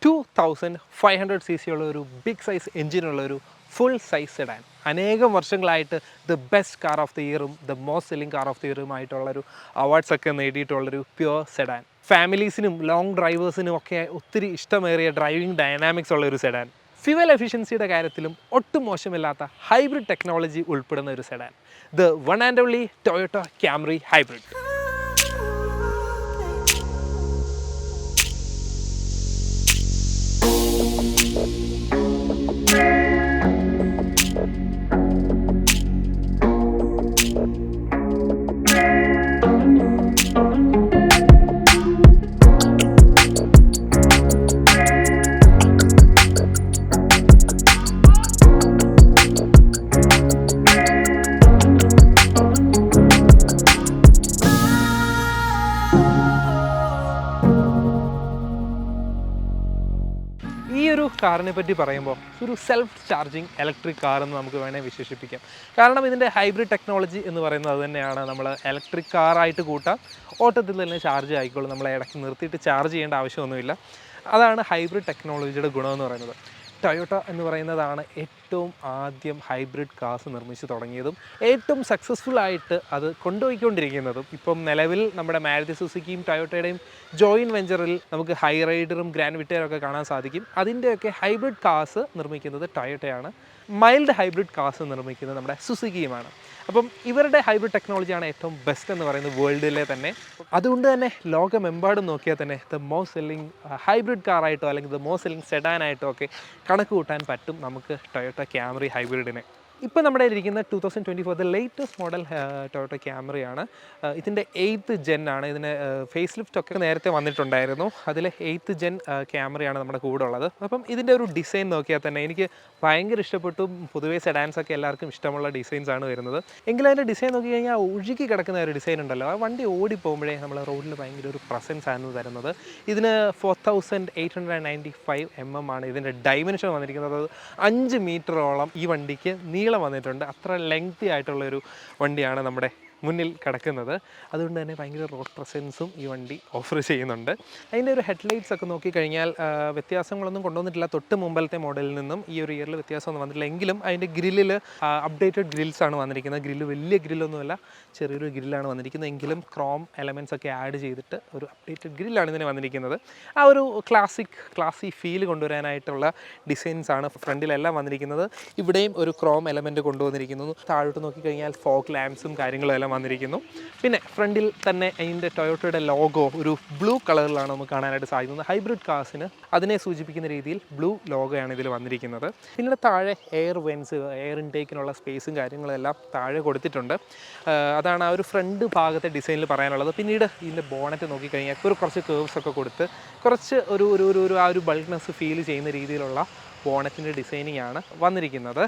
2500 cc ഉള്ള ഒരു big size എഞ്ചിനുള്ള ഒരു ഫുൾ സൈസ് സെഡാൻ. അനേകം വർഷങ്ങളായിട്ട് the best car of the ഇയറും the most selling car of the ഇയറുമായിട്ടുള്ളൊരു അവാർഡ്സ് ഒക്കെ നേടിയിട്ടുള്ളൊരു പ്യുവർ സെഡാൻ. ഫാമിലീസിനും ലോങ് ഡ്രൈവേഴ്സിനും ഒക്കെ ഒത്തിരി ഇഷ്ടമേറിയ ഡ്രൈവിംഗ് ഡൈനാമിക്സ് ഉള്ള ഒരു സെഡാൻ. ഫ്യുവൽ എഫിഷ്യൻസിയുടെ കാര്യത്തിലും ഒട്ടും മോശമില്ലാത്ത ഹൈബ്രിഡ് ടെക്നോളജി ഉൾപ്പെടുന്ന ഒരു sedan, the one and only Toyota ക്യാമറി hybrid. ഈ ഒരു കാറിനെ പറ്റി പറയുമ്പോൾ ഒരു സെൽഫ് ചാർജിങ് ഇലക്ട്രിക് കാർ എന്ന് നമുക്ക് വേണേൽ വിശേഷിപ്പിക്കാം. കാരണം ഇതിൻ്റെ ഹൈബ്രിഡ് ടെക്നോളജി എന്ന് പറയുന്നത് അത് തന്നെയാണ്. നമ്മൾ ഇലക്ട്രിക് കാറായിട്ട് കൂട്ടാം, ഓട്ടത്തിൽ തന്നെ ചാർജ് ആയിക്കോളും, നമ്മളെ ഇടയ്ക്ക് നിർത്തിയിട്ട് ചാർജ് ചെയ്യേണ്ട ആവശ്യമൊന്നുമില്ല. അതാണ് ഹൈബ്രിഡ് ടെക്നോളജിയുടെ ഗുണമെന്ന് പറയുന്നത്. ടൊയോട്ട എന്ന് പറയുന്നതാണ് ഏറ്റവും ആദ്യം ഹൈബ്രിഡ് കാർസ് നിർമ്മിച്ച് തുടങ്ങിയതും ഏറ്റവും സക്സസ്ഫുൾ ആയിട്ട് അത് കൊണ്ടുപോയിക്കൊണ്ടിരിക്കുന്നതും. ഇപ്പം നിലവിൽ നമ്മുടെ മാരുതി സുസുക്കിയും ടൊയോട്ടയുടെയും ജോയിൻറ്റ് വെഞ്ചറിൽ നമുക്ക് ഹൈ റൈഡറും ഗ്രാൻഡ് വിറ്റേറും ഒക്കെ കാണാൻ സാധിക്കും. അതിൻ്റെയൊക്കെ ഹൈബ്രിഡ് കാർസ് നിർമ്മിക്കുന്നത് ടൊയോട്ടയാണ്. മൈൽഡ് ഹൈബ്രിഡ് കാർസ് നിർമ്മിക്കുന്നത് നമ്മുടെ സുസുക്കിയുമാണ്. അപ്പം ഇവരുടെ ഹൈബ്രിഡ് ടെക്നോളജിയാണ് ഏറ്റവും ബെസ്റ്റ് എന്ന് പറയുന്നത് വേൾഡിലെ തന്നെ. അതുകൊണ്ട് തന്നെ ലോകമെമ്പാടും നോക്കിയാൽ തന്നെ ദ മോസ്റ്റ് സെല്ലിംഗ് ഹൈബ്രിഡ് കാറായിട്ടോ അല്ലെങ്കിൽ ദ മോസ്റ്റ് സെല്ലിംഗ് സെഡാനായിട്ടോ ഒക്കെ കണക്ക് കൂട്ടാൻ പറ്റും നമുക്ക് ടൊയോട്ട ക്യാമറി ഹൈബ്രിഡിനെ. ഇപ്പോൾ നമ്മുടെ ഇരിക്കുന്ന 2024 ലേറ്റസ്റ്റ് മോഡൽ ടൊയോട്ട ക്യാമറിയാണ്. ഇതിൻ്റെ 8th ജെൻ ആണ്. ഇതിന് ഫേസ് ലിഫ്റ്റ് ഒക്കെ നേരത്തെ വന്നിട്ടുണ്ടായിരുന്നു. അതിൽ 8th ജെൻ ക്യാമറയാണ് നമ്മുടെ കൂടെ ഉള്ളത്. അപ്പം ഇതിൻ്റെ ഒരു ഡിസൈൻ നോക്കിയാൽ തന്നെ എനിക്ക് ഭയങ്കര ഇഷ്ടപ്പെട്ടു. പൊതുവേ സെഡാൻസ് ഒക്കെ എല്ലാവർക്കും ഇഷ്ടമുള്ള ഡിസൈൻസ് ആണ് വരുന്നത്. എങ്കിലും അതിൻ്റെ ഡിസൈൻ നോക്കി കഴിഞ്ഞാൽ ഒഴുകി കിടക്കുന്ന ഒരു ഡിസൈൻ ഉണ്ടല്ലോ, ആ വണ്ടി ഓടിപ്പോകുമ്പോഴേ നമ്മൾ റോഡിൽ ഭയങ്കര ഒരു പ്രസൻസ് ആണ് തരുന്നത്. ഇതിന് 4895 mm ആണ് ഇതിൻ്റെ ഡൈമെൻഷൻ വന്നിരിക്കുന്നത്. 5 മീറ്ററോളം ഈ വണ്ടിക്ക് നീളം വന്നിട്ടുണ്ട്. അത്ര ലെങ്തി ആയിട്ടുള്ളൊരു വണ്ടിയാണ് നമ്മുടെ മുന്നിൽ കിടക്കുന്നത്. അതുകൊണ്ട് തന്നെ ഭയങ്കര റോഡ് പ്രസൻസും ഈ വണ്ടി ഓഫർ ചെയ്യുന്നുണ്ട്. അതിൻ്റെ ഒരു ഹെഡ്ലൈറ്റ്സ് ഒക്കെ നോക്കിക്കഴിഞ്ഞാൽ വ്യത്യാസങ്ങളൊന്നും കൊണ്ടുവന്നിട്ടില്ല. തൊട്ട് മുമ്പിലത്തെ മോഡലിൽ നിന്നും ഈ ഒരു ഇയറിൽ വ്യത്യാസമൊന്നും വന്നിട്ടില്ല. എങ്കിലും അതിൻ്റെ ഗ്രില്ലിൽ അപ്ഡേറ്റഡ് ഗ്രിൽസാണ് വന്നിരിക്കുന്നത്. ഗ്രില്ല് വലിയ ഗ്രില്ലൊന്നുമല്ല, ചെറിയൊരു ഗ്രില്ലാണ് വന്നിരിക്കുന്നത്. എങ്കിലും ക്രോം എലമെൻറ്റ്സ് ഒക്കെ ആഡ് ചെയ്തിട്ട് ഒരു അപ്ഡേറ്റഡ് ഗ്രില്ലാണ് ഇതിന് വന്നിരിക്കുന്നത്. ആ ഒരു ക്ലാസി ഫീൽ കൊണ്ടുവരാനായിട്ടുള്ള ഡിസൈൻസാണ് ഫ്രണ്ടിലെല്ലാം വന്നിരിക്കുന്നത്. ഇവിടെയും ഒരു ക്രോം എലമെൻറ്റ് കൊണ്ടുവന്നിരിക്കുന്നു. താഴോട്ട് നോക്കിക്കഴിഞ്ഞാൽ ഫോഗ് ലാമ്പ്സും കാര്യങ്ങളും എല്ലാം വന്നിരിക്കുന്നു. പിന്നെ ഫ്രണ്ടിൽ തന്നെ അതിൻ്റെ ടൊയോട്ടയുടെ ലോഗോ ഒരു ബ്ലൂ കളറിലാണ് നമുക്ക് കാണാനായിട്ട് സാധിക്കുന്നത്. ഹൈബ്രിഡ് കാർസിന് അതിനെ സൂചിപ്പിക്കുന്ന രീതിയിൽ ബ്ലൂ ലോഗോയാണ് ഇതിൽ വന്നിരിക്കുന്നത്. പിന്നീട് താഴെ എയർ വെൻസ്, എയർ ഇൻടേക്കിനുള്ള സ്പേസും കാര്യങ്ങളും എല്ലാം താഴെ കൊടുത്തിട്ടുണ്ട്. അതാണ് ആ ഒരു ഫ്രണ്ട് ഭാഗത്തെ ഡിസൈനിൽ പറയാനുള്ളത്. പിന്നീട് ഇതിൻ്റെ ബോണറ്റ് നോക്കിക്കഴിഞ്ഞാൽ കുറച്ച് കേർവ്സ് ഒക്കെ കൊടുത്ത് കുറച്ച് ആ ഒരു ബൾക്ക്നെസ് ഫീൽ ചെയ്യുന്ന രീതിയിലുള്ള ബോണറ്റിൻ്റെ ഡിസൈനിങ് ആണ് വന്നിരിക്കുന്നത്.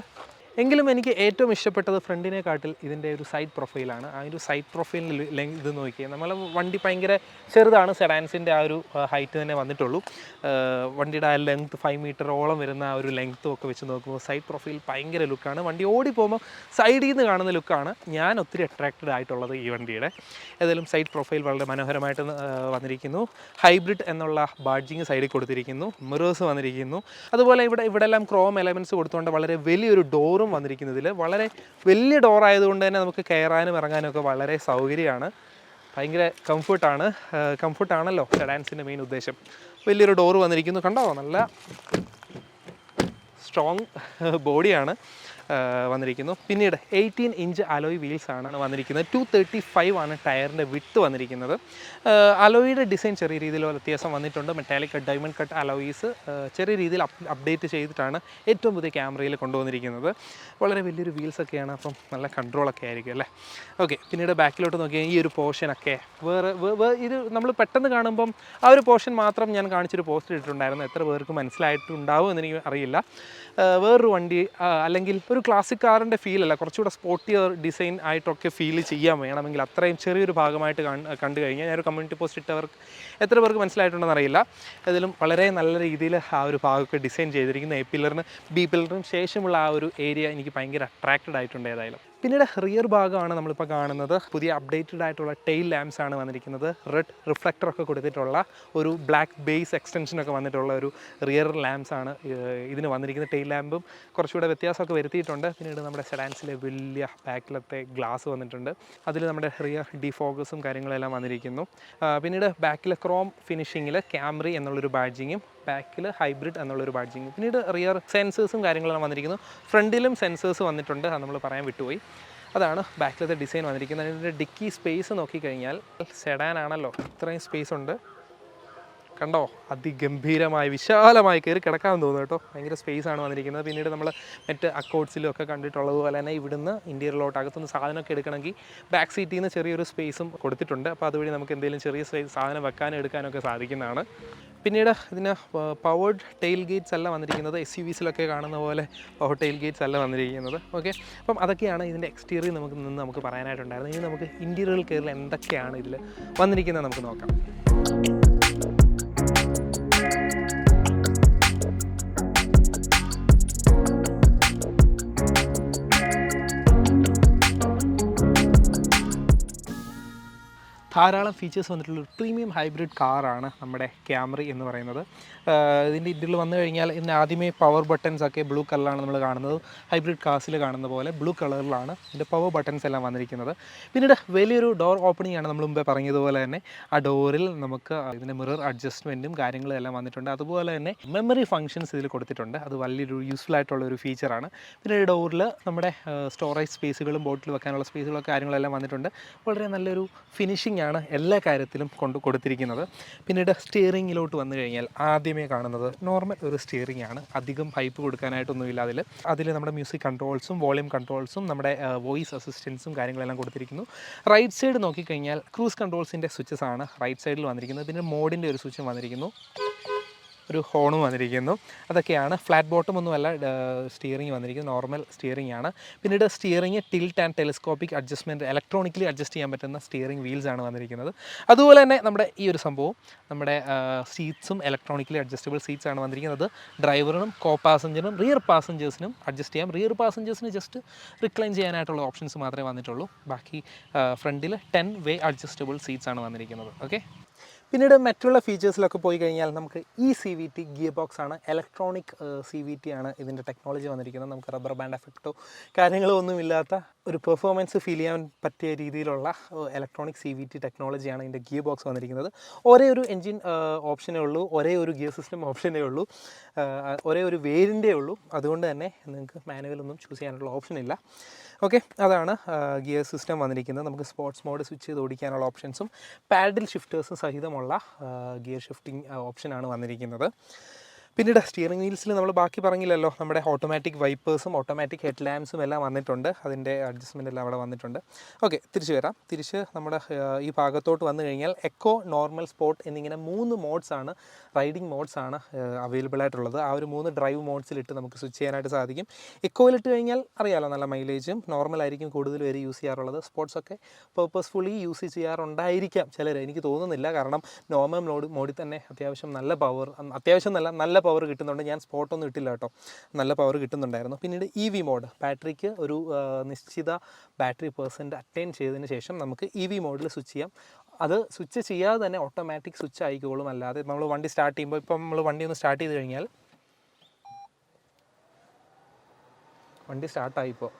എങ്കിലും എനിക്ക് ഏറ്റവും ഇഷ്ടപ്പെട്ടത് ഫ്രണ്ടിനെക്കാട്ടിൽ ഇതിൻ്റെ ഒരു സൈഡ് പ്രൊഫൈലാണ്. ആ ഒരു സൈഡ് പ്രൊഫൈലിൽ ഇത് നോക്കിയാൽ നമ്മൾ വണ്ടി ഭയങ്കര ചെറുതാണ്, സെഡാൻസിൻ്റെ ആ ഒരു ഹൈറ്റ് തന്നെ വന്നിട്ടുള്ളൂ. വണ്ടിയുടെ ആ ലെങ്ത്ത് 5 മീറ്ററോളം വരുന്ന ആ ഒരു ലെങ്ത്തും ഒക്കെ വെച്ച് നോക്കുമ്പോൾ സൈഡ് പ്രൊഫൈൽ ഭയങ്കര ലുക്കാണ്. വണ്ടി ഓടിപ്പോകുമ്പോൾ സൈഡിൽ നിന്ന് കാണുന്ന ലുക്കാണ് ഞാൻ ഒത്തിരി അട്രാക്റ്റഡ് ആയിട്ടുള്ളത് ഈ വണ്ടിയുടെ. ഏതായാലും സൈഡ് പ്രൊഫൈൽ വളരെ മനോഹരമായിട്ട് വന്നിരിക്കുന്നു. ഹൈബ്രിഡ് എന്നുള്ള ബാഡ്ജിങ് സൈഡിൽ കൊടുത്തിരിക്കുന്നു. മിറേഴ്സ് വന്നിരിക്കുന്നു. അതുപോലെ ഇവിടെ എല്ലാം ക്രോം എലമെൻറ്റ്സ് കൊടുത്തുകൊണ്ട് വളരെ വലിയൊരു ഡോറും വന്നിരിക്കുന്നതിൽ വളരെ വലിയ ഡോർ ആയതുകൊണ്ട് തന്നെ നമുക്ക് കയറാനും ഇറങ്ങാനും ഒക്കെ വളരെ സൗകര്യമാണ്. ഭയങ്കര കംഫർട്ടാണല്ലോ സെഡാൻസിൻ്റെ മെയിൻ ഉദ്ദേശം. വലിയൊരു ഡോറ് വന്നിരിക്കുന്നു, കണ്ടോ, നല്ല സ്ട്രോങ് ബോഡിയാണ് വന്നിരിക്കുന്നു. പിന്നീട് 18 ഇഞ്ച് അലോയ് വീൽസ് ആണ് വന്നിരിക്കുന്നത്. 235 ആണ് ടയറിൻ്റെ വിഡ്ത്ത് വന്നിരിക്കുന്നത്. അലോയുടെ ഡിസൈൻ ചെറിയ രീതിയിൽ വ്യത്യാസം വന്നിട്ടുണ്ട്. Metallic cut, diamond cut alloys ചെറിയ രീതിയിൽ അപ്ഡേറ്റ് ചെയ്തിട്ടാണ് ഏറ്റവും പുതിയ ക്യാമറയിൽ കൊണ്ടുവന്നിരിക്കുന്നത്. വളരെ വലിയൊരു വീൽസൊക്കെയാണ്, അപ്പം നല്ല കൺട്രോളൊക്കെ ആയിരിക്കും അല്ലേ. ഓക്കെ, പിന്നീട് ബാക്കിലോട്ട് നോക്കിയാൽ ഈ ഒരു പോർഷനൊക്കെ വേറെ ഇത് നമ്മൾ പെട്ടെന്ന് കാണുമ്പം ആ ഒരു പോർഷൻ മാത്രം ഞാൻ കാണിച്ചൊരു പോസ്റ്റ് ഇട്ടിട്ടുണ്ടായിരുന്നു. എത്ര പേർക്ക് മനസ്സിലായിട്ടുണ്ടാവും എന്നെനിക്ക് അറിയില്ല. വേറൊരു വണ്ടി അല്ലെങ്കിൽ ഒരു ക്ലാസിക് കാറിൻ്റെ ഫീലല്ല, കുറച്ചുകൂടെ സ്പോർട്ടിയർ ഡിസൈൻ ആയിട്ടൊക്കെ ഫീൽ ചെയ്യാൻ വേണമെങ്കിൽ അത്രയും ചെറിയൊരു ഭാഗമായിട്ട് കണ്ടു കഴിഞ്ഞാൽ ഞാനൊരു കമ്മ്യൂണിറ്റി പോസ്റ്റ് ഇട്ടവർക്ക് എത്ര പേർക്ക് മനസ്സിലായിട്ടുണ്ടെന്ന് അറിയില്ല. ഇതിലും വളരെ നല്ല രീതിയിൽ ആ ഒരു ഭാഗമൊക്കെ ഡിസൈൻ ചെയ്തിരിക്കുന്ന എ പില്ലറിന് ബി പില്ലറിനും ശേഷമുള്ള ആ ഒരു ഏരിയ എനിക്ക് ഭയങ്കര അട്രാക്റ്റഡ് ആയിട്ടുണ്ട്. ഏതായാലും പിന്നീട് റിയർ ഭാഗമാണ് നമ്മളിപ്പോൾ കാണുന്നത്. പുതിയ അപ്ഡേറ്റഡ് ആയിട്ടുള്ള ടെയിൽ ലാംപ്സ് ആണ് വന്നിരിക്കുന്നത്. റെഡ് റിഫ്ലക്ടറൊക്കെ കൊടുത്തിട്ടുള്ള ഒരു ബ്ലാക്ക് ബേസ് എക്സ്റ്റൻഷനൊക്കെ വന്നിട്ടുള്ള ഒരു റിയർ ലാംപ്സ് ആണ് ഇതിന് വന്നിരിക്കുന്നത്. ടെയിൽ ലാമ്പും കുറച്ചുകൂടെ വ്യത്യാസമൊക്കെ വരുത്തിയിട്ടുണ്ട്. പിന്നീട് നമ്മുടെ സെഡാൻസിലെ വലിയ ബാക്കിലത്തെ ഗ്ലാസ് വന്നിട്ടുണ്ട്. അതിൽ നമ്മുടെ റിയർ ഡിഫോക്കസും കാര്യങ്ങളെല്ലാം വന്നിരിക്കുന്നു. പിന്നീട് ബാക്കിൽ ക്രോം ഫിനിഷിങ്ങിൽ ക്യാമറി എന്നുള്ളൊരു ബാഡ്ജിങ്ങും ബാക്കിൽ ഹൈബ്രിഡ് എന്നുള്ളൊരു ബാഡ്ജിങ്ങും. പിന്നീട് റിയർ സെൻസേഴ്സും കാര്യങ്ങളെല്ലാം വന്നിരിക്കുന്നു. ഫ്രണ്ടിലും സെൻസേഴ്സ് വന്നിട്ടുണ്ട്, അത് നമ്മൾ പറയാൻ വിട്ടുപോയി. അതാണ് ബാക്കിലത്തെ ഡിസൈൻ വന്നിരിക്കുന്നത്. അതിൻ്റെ ഡിക്കി സ്പേസ് നോക്കിക്കഴിഞ്ഞാൽ സെഡാൻ ആണല്ലോ, ഇത്രയും സ്പേസ് ഉണ്ട്. കണ്ടോ, അതിഗംഭീരമായി വിശാലമായി കയറി കിടക്കാമെന്ന് തോന്നുന്നു കേട്ടോ. ഭയങ്കര സ്പേസ് ആണ് വന്നിരിക്കുന്നത്. പിന്നീട് നമ്മൾ മറ്റ് അക്കൗട്ട്സിലും ഒക്കെ കണ്ടിട്ടുള്ളത് പോലെ തന്നെ ഇവിടുന്ന് ഇൻറ്റീരിയറിലോട്ട് അകത്തുനിന്ന് സാധനമൊക്കെ എടുക്കണമെങ്കിൽ ബാക്ക് സീറ്റിൽ നിന്ന് ചെറിയൊരു സ്പേസും കൊടുത്തിട്ടുണ്ട്. അപ്പോൾ അതുവഴി നമുക്ക് എന്തെങ്കിലും ചെറിയ സാധനം വെക്കാനും എടുക്കാനൊക്കെ സാധിക്കുന്നതാണ്. പിന്നീട് ഇതിന് പവേർഡ് ടെയിൽ ഗേറ്റ്സ് അല്ല വന്നിരിക്കുന്നത്. SUVസിലൊക്കെ കാണുന്ന പോലെ പവർ ടെയിൽ ഗേറ്റ്സ് അല്ല വന്നിരിക്കുന്നത്. ഓക്കെ, അപ്പം അതൊക്കെയാണ് ഇതിൻ്റെ എക്സ്റ്റീരിയർ നമുക്ക് പറയാനായിട്ടുണ്ടായിരുന്നത്. ഇനി നമുക്ക് ഇൻറ്റീരിയറിൽ കയറി എന്തൊക്കെയാണ് ഇതിൽ വന്നിരിക്കുന്നത് നമുക്ക് നോക്കാം. ധാരാളം ഫീച്ചേഴ്സ് വന്നിട്ടുള്ളൊരു പ്രീമിയം ഹൈബ്രിഡ് കാറാണ് നമ്മുടെ ക്യാമറി എന്ന് പറയുന്നത്. ഇതിൻ്റെ ഇതിൽ വന്നു കഴിഞ്ഞാൽ ഇതിന് ആദ്യമേ പവർ ബട്ടൺസ് ഒക്കെ ബ്ലൂ കളറിലാണ് നമ്മൾ കാണുന്നത്. ഹൈബ്രിഡ് കാർസിൽ കാണുന്ന പോലെ ബ്ലൂ കളറിലാണ് ഇതിൻ്റെ പവർ ബട്ടൺസ് എല്ലാം വന്നിരിക്കുന്നത്. പിന്നീട് വലിയൊരു ഡോർ ഓപ്പണിംഗ് ആണ്. നമ്മൾ മുമ്പേ പറഞ്ഞതുപോലെ തന്നെ ആ ഡോറിൽ നമുക്ക് ഇതിൻ്റെ മിറർ അഡ്ജസ്റ്റ്മെൻറ്റും കാര്യങ്ങളും എല്ലാം വന്നിട്ടുണ്ട്. അതുപോലെ തന്നെ മെമ്മറി ഫങ്ഷൻസ് ഇതിൽ കൊടുത്തിട്ടുണ്ട്. അത് വലിയൊരു യൂസ്ഫുൾ ആയിട്ടുള്ള ഒരു ഫീച്ചറാണ്. പിന്നെ ഡോറിൽ നമ്മുടെ സ്റ്റോറേജ് സ്പേസുകളും ബോട്ടിൽ വെക്കാനുള്ള സ്പേസുകളൊക്കെ കാര്യങ്ങളെല്ലാം വന്നിട്ടുണ്ട്. വളരെ നല്ലൊരു ഫിനിഷിംഗ് ആണ് എല്ലാ കാര്യത്തിലും കൊടുത്തിരിക്കുന്നത്. പിന്നീട് സ്റ്റിയറിങ്ങിലോട്ട് വന്നു കഴിഞ്ഞാൽ ആദ്യമേ കാണുന്നത് നോർമൽ ഒരു സ്റ്റിയറിംഗ് ആണ്. അധികം ഹൈപ്പ് കൊടുക്കാനായിട്ടൊന്നുമില്ല. അതിൽ നമ്മുടെ മ്യൂസിക് കൺട്രോൾസും വോളിയം കൺട്രോൾസും നമ്മുടെ വോയിസ് അസിസ്റ്റൻസും കാര്യങ്ങളെല്ലാം കൊടുത്തിരിക്കുന്നു. റൈറ്റ് സൈഡ് നോക്കിക്കഴിഞ്ഞാൽ ക്രൂസ് കൺട്രോൾസിൻ്റെ സ്വിച്ചസ് ആണ് റൈറ്റ് സൈഡിൽ വന്നിരിക്കുന്നത്. പിന്നെ മോഡിൻ്റെ ഒരു സ്വിച്ചും വന്നിരിക്കുന്നു, ഒരു ഹോണും വന്നിരിക്കുന്നു. അതൊക്കെയാണ്. ഫ്ലാറ്റ് ബോട്ടം ഒന്നുമല്ല സ്റ്റിയറിംഗ് വന്നിരിക്കുന്നത്, നോർമൽ സ്റ്റിയറിംഗ് ആണ്. പിന്നീട് steering tilt and telescopic adjustment, electronically adjust ചെയ്യാൻ പറ്റുന്ന സ്റ്റിയറിംഗ് വീൽസ് ആണ് വന്നിരിക്കുന്നത്. അതുപോലെ തന്നെ നമ്മുടെ ഈ ഒരു സംഭവം നമ്മുടെ സീറ്റ്സും ഇലക്ട്രോണിക്കലി അഡ്ജസ്റ്റബിൾ സീറ്റ്സ് ആണ് വന്നിരിക്കുന്നത്. ഡ്രൈവറിനും കോ പാസഞ്ചറിനും റിയർ പാസഞ്ചേഴ്സിനും അഡ്ജസ്റ്റ് ചെയ്യാം. റിയർ പാസഞ്ചേഴ്സിന് ജസ്റ്റ് റിക്ലൈൻ ചെയ്യാനായിട്ടുള്ള ഓപ്ഷൻസ് മാത്രമേ വന്നിട്ടുള്ളൂ. ബാക്കി ഫ്രണ്ടിൽ 10 വേ അഡ്ജസ്റ്റബിൾ സീറ്റ്സ് ആണ് വന്നിരിക്കുന്നത്. ഓക്കെ, പിന്നീട് മറ്റുള്ള ഫീച്ചേഴ്സിലൊക്കെ പോയി കഴിഞ്ഞാൽ നമുക്ക് ഈ CVT ഗിയർ ബോക്സ് ആണ്. ഇലക്ട്രോണിക് CVT ആണ് ഇതിൻ്റെ ടെക്നോളജി വന്നിരിക്കുന്നത്. നമുക്ക് റബ്ബർ ബാൻഡ് എഫക്റ്റോ കാര്യങ്ങളോ ഒന്നുമില്ലാത്ത ഒരു പെർഫോമൻസ് ഫീൽ ചെയ്യാൻ പറ്റിയ രീതിയിലുള്ള ഇലക്ട്രോണിക് CVT ടെക്നോളജിയാണ് ഇതിൻ്റെ ഗിയർ ബോക്സ് വന്നിരിക്കുന്നത്. ഒരേ ഒരു എൻജിൻ ഓപ്ഷനേ ഉള്ളൂ, ഒരേ ഒരു ഗിയർ സിസ്റ്റം ഓപ്ഷനേ ഉള്ളൂ, ഒരേ ഒരു വേരിയൻ്റേ ഉള്ളൂ. അതുകൊണ്ട് തന്നെ നിങ്ങൾക്ക് മാനുവലൊന്നും ചൂസ് ചെയ്യാനുള്ള ഓപ്ഷൻ ഇല്ല. ഓക്കെ, അതാണ് ഗിയർ സിസ്റ്റം വന്നിരിക്കുന്നത്. നമുക്ക് സ്പോർട്സ് മോഡ് സ്വിച്ച് ചെയ്ത് ഓടിക്കാനുള്ള ഓപ്ഷൻസും പാഡിൽ ഷിഫ്റ്റേഴ്സും സഹിതമുള്ള ഗിയർ ഷിഫ്റ്റിംഗ് ഓപ്ഷനാണ് വന്നിരിക്കുന്നത്. പിന്നീട് സ്റ്റിയറിംഗ് വീൽസിൽ നമ്മൾ ബാക്കി പറഞ്ഞില്ലല്ലോ, നമ്മുടെ ഓട്ടോമാറ്റിക് വൈപ്പേഴ്സും ഓട്ടോമാറ്റിക് ഹെഡ് ലാമ്പ്സും എല്ലാം വന്നിട്ടുണ്ട്. അതിൻ്റെ അഡ്ജസ്റ്റ്മെൻ്റ് എല്ലാം അവിടെ വന്നിട്ടുണ്ട്. ഓക്കെ, തിരിച്ച് വരാം. തിരിച്ച് നമ്മുടെ ഈ ഭാഗത്തോട്ട് വന്നു കഴിഞ്ഞാൽ എക്കോ, നോർമൽ, സ്പോർട്ട് എന്നിങ്ങനെ 3 മോഡ്സാണ്, റൈഡിംഗ് മോഡ്സാണ് അവൈലബിൾ ആയിട്ടുള്ളത്. ആ ഒരു 3 ഡ്രൈവ് മോഡ്സിലിട്ട് നമുക്ക് സ്വിച്ച് ചെയ്യാനായിട്ട് സാധിക്കും. എക്കോയിലിട്ട് കഴിഞ്ഞാൽ അറിയാമല്ലോ, നല്ല മൈലേജും, നോർമലായിരിക്കും കൂടുതൽ പേര് യൂസ് ചെയ്യാറുള്ളത്. സ്പോർട്സൊക്കെ പേർപ്പസ്ഫുള്ളി യൂസ് ചെയ്യാറുണ്ടായിരിക്കാം ചിലർ, എനിക്ക് തോന്നുന്നില്ല. കാരണം നോർമൽ മോഡിൽ തന്നെ അത്യാവശ്യം നല്ല പവർ, നല്ല പവർ കിട്ടുന്നുണ്ട്. ഞാൻ സ്പോട്ടൊന്നും ഇട്ടില്ല കേട്ടോ, നല്ല പവർ കിട്ടുന്നുണ്ടായിരുന്നു. പിന്നീട് EV മോഡ്, ബാറ്ററിക്ക് ഒരു നിശ്ചിത ബാറ്ററി പെർസെൻറ്റ് അറ്റൈൻ ചെയ്തതിന് ശേഷം നമുക്ക് EV മോഡിൽ സ്വിച്ച് ചെയ്യാം. അത് സ്വിച്ച് ചെയ്യാതെ തന്നെ ഓട്ടോമാറ്റിക് സ്വിച്ച് ആയിക്കോളും. അല്ലാതെ നമ്മൾ വണ്ടി സ്റ്റാർട്ട് ചെയ്യുമ്പോൾ, ഇപ്പം നമ്മൾ വണ്ടി ഒന്ന് സ്റ്റാർട്ട് ചെയ്ത് കഴിഞ്ഞാൽ വണ്ടി സ്റ്റാർട്ടായിപ്പോൾ,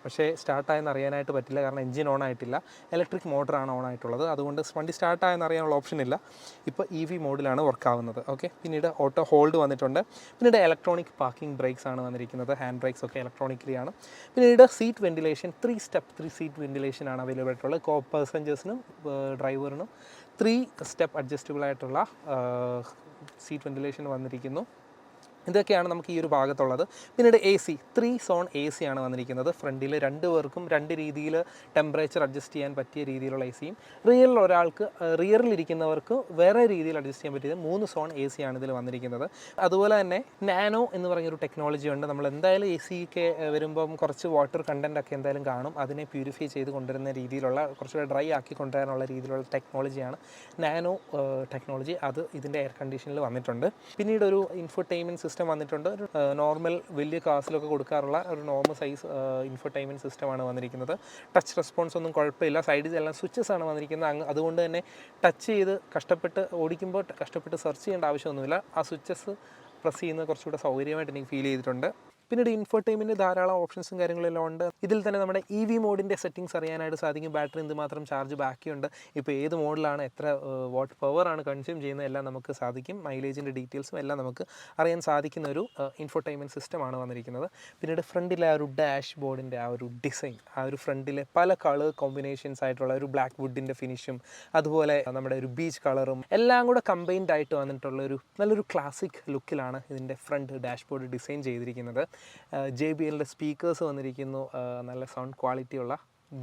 പക്ഷേ സ്റ്റാർട്ടായെന്ന് അറിയാനായിട്ട് പറ്റില്ല. കാരണം എൻജിൻ ഓൺ ആയിട്ടില്ല, ഇലക്ട്രിക് മോട്ടറാണ് ഓൺ ആയിട്ടുള്ളത്. അതുകൊണ്ട് വണ്ടി സ്റ്റാർട്ടായെന്ന് അറിയാനുള്ള ഓപ്ഷൻ ഇല്ല. ഇപ്പോൾ EV മോഡിലാണ് വർക്ക് ആവുന്നത്. ഓക്കെ, പിന്നീട് ഓട്ടോ ഹോൾഡ് വന്നിട്ടുണ്ട്. പിന്നീട് ഇലക്ട്രോണിക് പാർക്കിംഗ് ബ്രേക്സ് ആണ് വന്നിരിക്കുന്നത്. ഹാൻഡ് ബ്രേക്സ് ഒക്കെ ഇലക്ട്രോണിക്കലി ആണ്. പിന്നീട് സീറ്റ് വെന്റിലേഷൻ, 3 സീറ്റ് വെന്റിലേഷൻ ആണ് അവൈലബിൾ ആയിട്ടുള്ളത്. കോ പാസഞ്ചേഴ്സിനും ഡ്രൈവറിനും 3 സ്റ്റെപ്പ് അഡ്ജസ്റ്റബിൾ ആയിട്ടുള്ള സീറ്റ് വെന്റിലേഷൻ വന്നിരിക്കുന്നു. ഇതൊക്കെയാണ് നമുക്ക് ഈ ഒരു ഭാഗത്തുള്ളത്. പിന്നീട് AC, 3 സോൺ AC ആണ് വന്നിരിക്കുന്നത്. ഫ്രണ്ടിൽ 2 പേർക്കും 2 രീതിയിൽ ടെമ്പറേച്ചർ അഡ്ജസ്റ്റ് ചെയ്യാൻ പറ്റിയ രീതിയിലുള്ള ACയും, റിയറിലിരിക്കുന്നവർക്ക് വേറെ രീതിയിൽ അഡ്ജസ്റ്റ് ചെയ്യാൻ പറ്റിയത് 3 സോൺ AC ആണ് ഇതിൽ വന്നിരിക്കുന്നത്. അതുപോലെ തന്നെ നാനോ എന്ന് പറഞ്ഞൊരു ടെക്നോളജി ഉണ്ട്. നമ്മൾ എന്തായാലും AC ഒക്കെ വരുമ്പം കുറച്ച് വാട്ടർ കണ്ടൻ്റ് ഒക്കെ എന്തായാലും കാണും. അതിനെ പ്യൂരിഫൈ ചെയ്ത് കൊണ്ടുവരുന്ന രീതിയിലുള്ള, കുറച്ചുകൂടെ ഡ്രൈ ആക്കി കൊണ്ടുവരാനുള്ള രീതിയിലുള്ള ടെക്നോളജിയാണ് നാനോ ടെക്നോളജി. അത് ഇതിൻ്റെ എയർ കണ്ടീഷനിൽ വന്നിട്ടുണ്ട്. പിന്നീട് ഒരു ഇൻഫോർടൈൻമെൻറ്റ് സിസ്റ്റം വന്നിട്ടുണ്ട്. ഒരു നോർമൽ വലിയ കാസിലൊക്കെ കൊടുക്കാറുള്ള ഒരു നോർമൽ സൈസ് ഇൻഫോർടൈൻമെൻറ്റ് സിസ്റ്റമാണ് വന്നിരിക്കുന്നത്. ടച്ച് റെസ്പോൺസ് ഒന്നും കുഴപ്പമില്ല. സൈഡിൽ എല്ലാം സ്വിച്ചസ് ആണ് വന്നിരിക്കുന്നത്. അതുകൊണ്ട് തന്നെ ടച്ച് ചെയ്ത് കഷ്ടപ്പെട്ട് ഓടിക്കുമ്പോൾ കഷ്ടപ്പെട്ട് സെർച്ച് ചെയ്യേണ്ട ആവശ്യമൊന്നുമില്ല. ആ സ്വിച്ചസ് പ്രസ് ചെയ്യുന്നത് കുറച്ചുകൂടെ സൗകര്യമായിട്ട് എനിക്ക് ഫീൽ ചെയ്തിട്ടുണ്ട്. പിന്നീട് ഇൻഫോർടൈൻമെൻറ്റ് ധാരാളം ഓപ്ഷൻസും കാര്യങ്ങളെല്ലാം ഉണ്ട്. ഇതിൽ തന്നെ നമ്മുടെ EV മോഡിൻ്റെ സെറ്റിങ്സ് അറിയാനായിട്ട് സാധിക്കും. ബാറ്ററി എന്തുമാത്രം ചാർജ് ബാക്കിയുണ്ട്, ഇപ്പോൾ ഏത് മോഡിലാണ്, എത്ര വാട്ട് പവറാണ് കൺസ്യൂം ചെയ്യുന്നത് എല്ലാം നമുക്ക് സാധിക്കും. മൈലേജിൻ്റെ ഡീറ്റെയിൽസും എല്ലാം നമുക്ക് അറിയാൻ സാധിക്കുന്ന ഒരു ഇൻഫോർടൈൻമെൻറ്റ് സിസ്റ്റമാണ് വന്നിരിക്കുന്നത്. പിന്നീട് ഫ്രണ്ടിലെ ആ ഒരു ഡാഷ് ബോർഡിൻ്റെ ആ ഒരു ഡിസൈൻ, ആ ഒരു ഫ്രണ്ടിലെ പല കളർ കോമ്പിനേഷൻസ് ആയിട്ടുള്ള ഒരു ബ്ലാക്ക് വുഡിൻ്റെ ഫിനിഷും അതുപോലെ നമ്മുടെ ഒരു ബീച്ച് കളറും എല്ലാം കൂടെ കമ്പൈൻഡ് ആയിട്ട് വന്നിട്ടുള്ള ഒരു നല്ലൊരു ക്ലാസിക് ലുക്കിലാണ് ഇതിൻ്റെ ഫ്രണ്ട് ഡാഷ് ബോർഡ് ഡിസൈൻ ചെയ്തിരിക്കുന്നത്. JBLൻ്റെ സ്പീക്കേഴ്സ് വന്നിരിക്കുന്നു. നല്ല സൗണ്ട് ക്വാളിറ്റിയുള്ള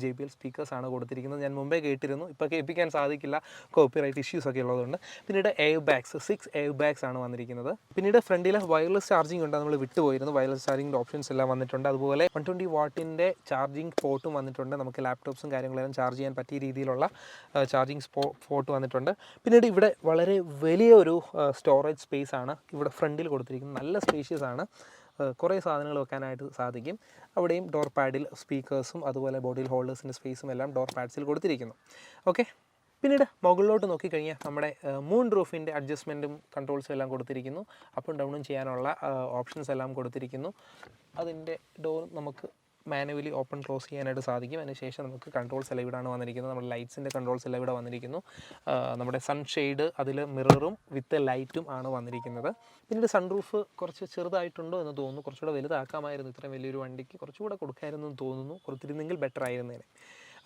JBL സ്പീക്കേഴ്സാണ് കൊടുത്തിരിക്കുന്നത്. ഞാൻ മുമ്പേ കേട്ടിരുന്നു, ഇപ്പോൾ കേൾപ്പിക്കാൻ സാധിക്കില്ല, കോപ്പിറൈറ്റ് ഇഷ്യൂസ് ഒക്കെ ഉള്ളതുകൊണ്ട്. പിന്നീട് എയർ ബാഗ്സ്, 6 എയർ ബാഗ്സ് ആണ് വന്നിരിക്കുന്നത്. പിന്നീട് ഫ്രണ്ടിൽ വയർലെസ് ചാർജിങ് ഉണ്ട്, നമ്മൾ വിട്ടുപോയിരുന്നു. വയർലെസ് ചാർജിങ്ങിൻ്റെ ഓപ്ഷൻസ് എല്ലാം വന്നിട്ടുണ്ട്. അതുപോലെ 120 വാട്ടിൻ്റെ ചാർജിങ് പോർട്ടും വന്നിട്ടുണ്ട്. നമുക്ക് ലാപ്ടോപ്സും കാര്യങ്ങളെല്ലാം ചാർജ് ചെയ്യാൻ പറ്റിയ രീതിയിലുള്ള ചാർജിങ് പോർട്ട് വന്നിട്ടുണ്ട്. പിന്നീട് ഇവിടെ വളരെ വലിയൊരു സ്റ്റോറേജ് സ്പേസ് ആണ് ഇവിടെ ഫ്രണ്ടിൽ കൊടുത്തിരിക്കുന്നത്. നല്ല സ്പേഷ്യസ് ആണ്, കുറേ സാധനങ്ങൾ വെക്കാനായിട്ട് സാധിക്കും. അവിടെയും ഡോർ പാഡിൽ സ്പീക്കേഴ്സും അതുപോലെ ബോഡിൽ ഹോൾഡേഴ്സിൻ്റെ സ്പേസും എല്ലാം ഡോർ പാഡ്സിൽ കൊടുത്തിരിക്കുന്നു. ഓക്കെ, പിന്നീട് മുകളിലോട്ട് നോക്കിക്കഴിഞ്ഞാൽ നമ്മുടെ മൂൺ റൂഫിൻ്റെ അഡ്ജസ്റ്റ്മെൻറ്റും കൺട്രോൾസും എല്ലാം കൊടുത്തിരിക്കുന്നു. അപ്പും ഡൗണും ചെയ്യാനുള്ള ഓപ്ഷൻസ് എല്ലാം കൊടുത്തിരിക്കുന്നു. അതിൻ്റെ ഡോർ നമുക്ക് മാനുവലി ഓപ്പൺ ക്ലോസ് ചെയ്യാനായിട്ട് സാധിക്കും. അതിനുശേഷം നമുക്ക് കൺട്രോൾസ് എല്ലാം ഇവിടെയാണ് വന്നിരിക്കുന്നത്. നമ്മുടെ ലൈറ്റ്സിൻ്റെ കൺട്രോൾസ് എല്ലാം ഇവിടെ വന്നിരിക്കുന്നു. നമ്മുടെ സൺഷെയ്ഡ് അതിൽ മിററും വിത്ത് ലൈറ്റും ആണ് വന്നിരിക്കുന്നത്. പിന്നീട് സൺറൂഫ് കുറച്ച് ചെറുതായിട്ടുണ്ടോ എന്ന് തോന്നുന്നു, കുറച്ചുകൂടെ വലുതാക്കാമായിരുന്നു. ഇത്രയും വലിയൊരു വണ്ടിക്ക് കുറച്ചുകൂടെ കൊടുക്കാമായിരുന്നു എന്ന് തോന്നുന്നു, കൊടുത്തിരുന്നെങ്കിൽ ബെറ്റർ ആയിരുന്നേനെ.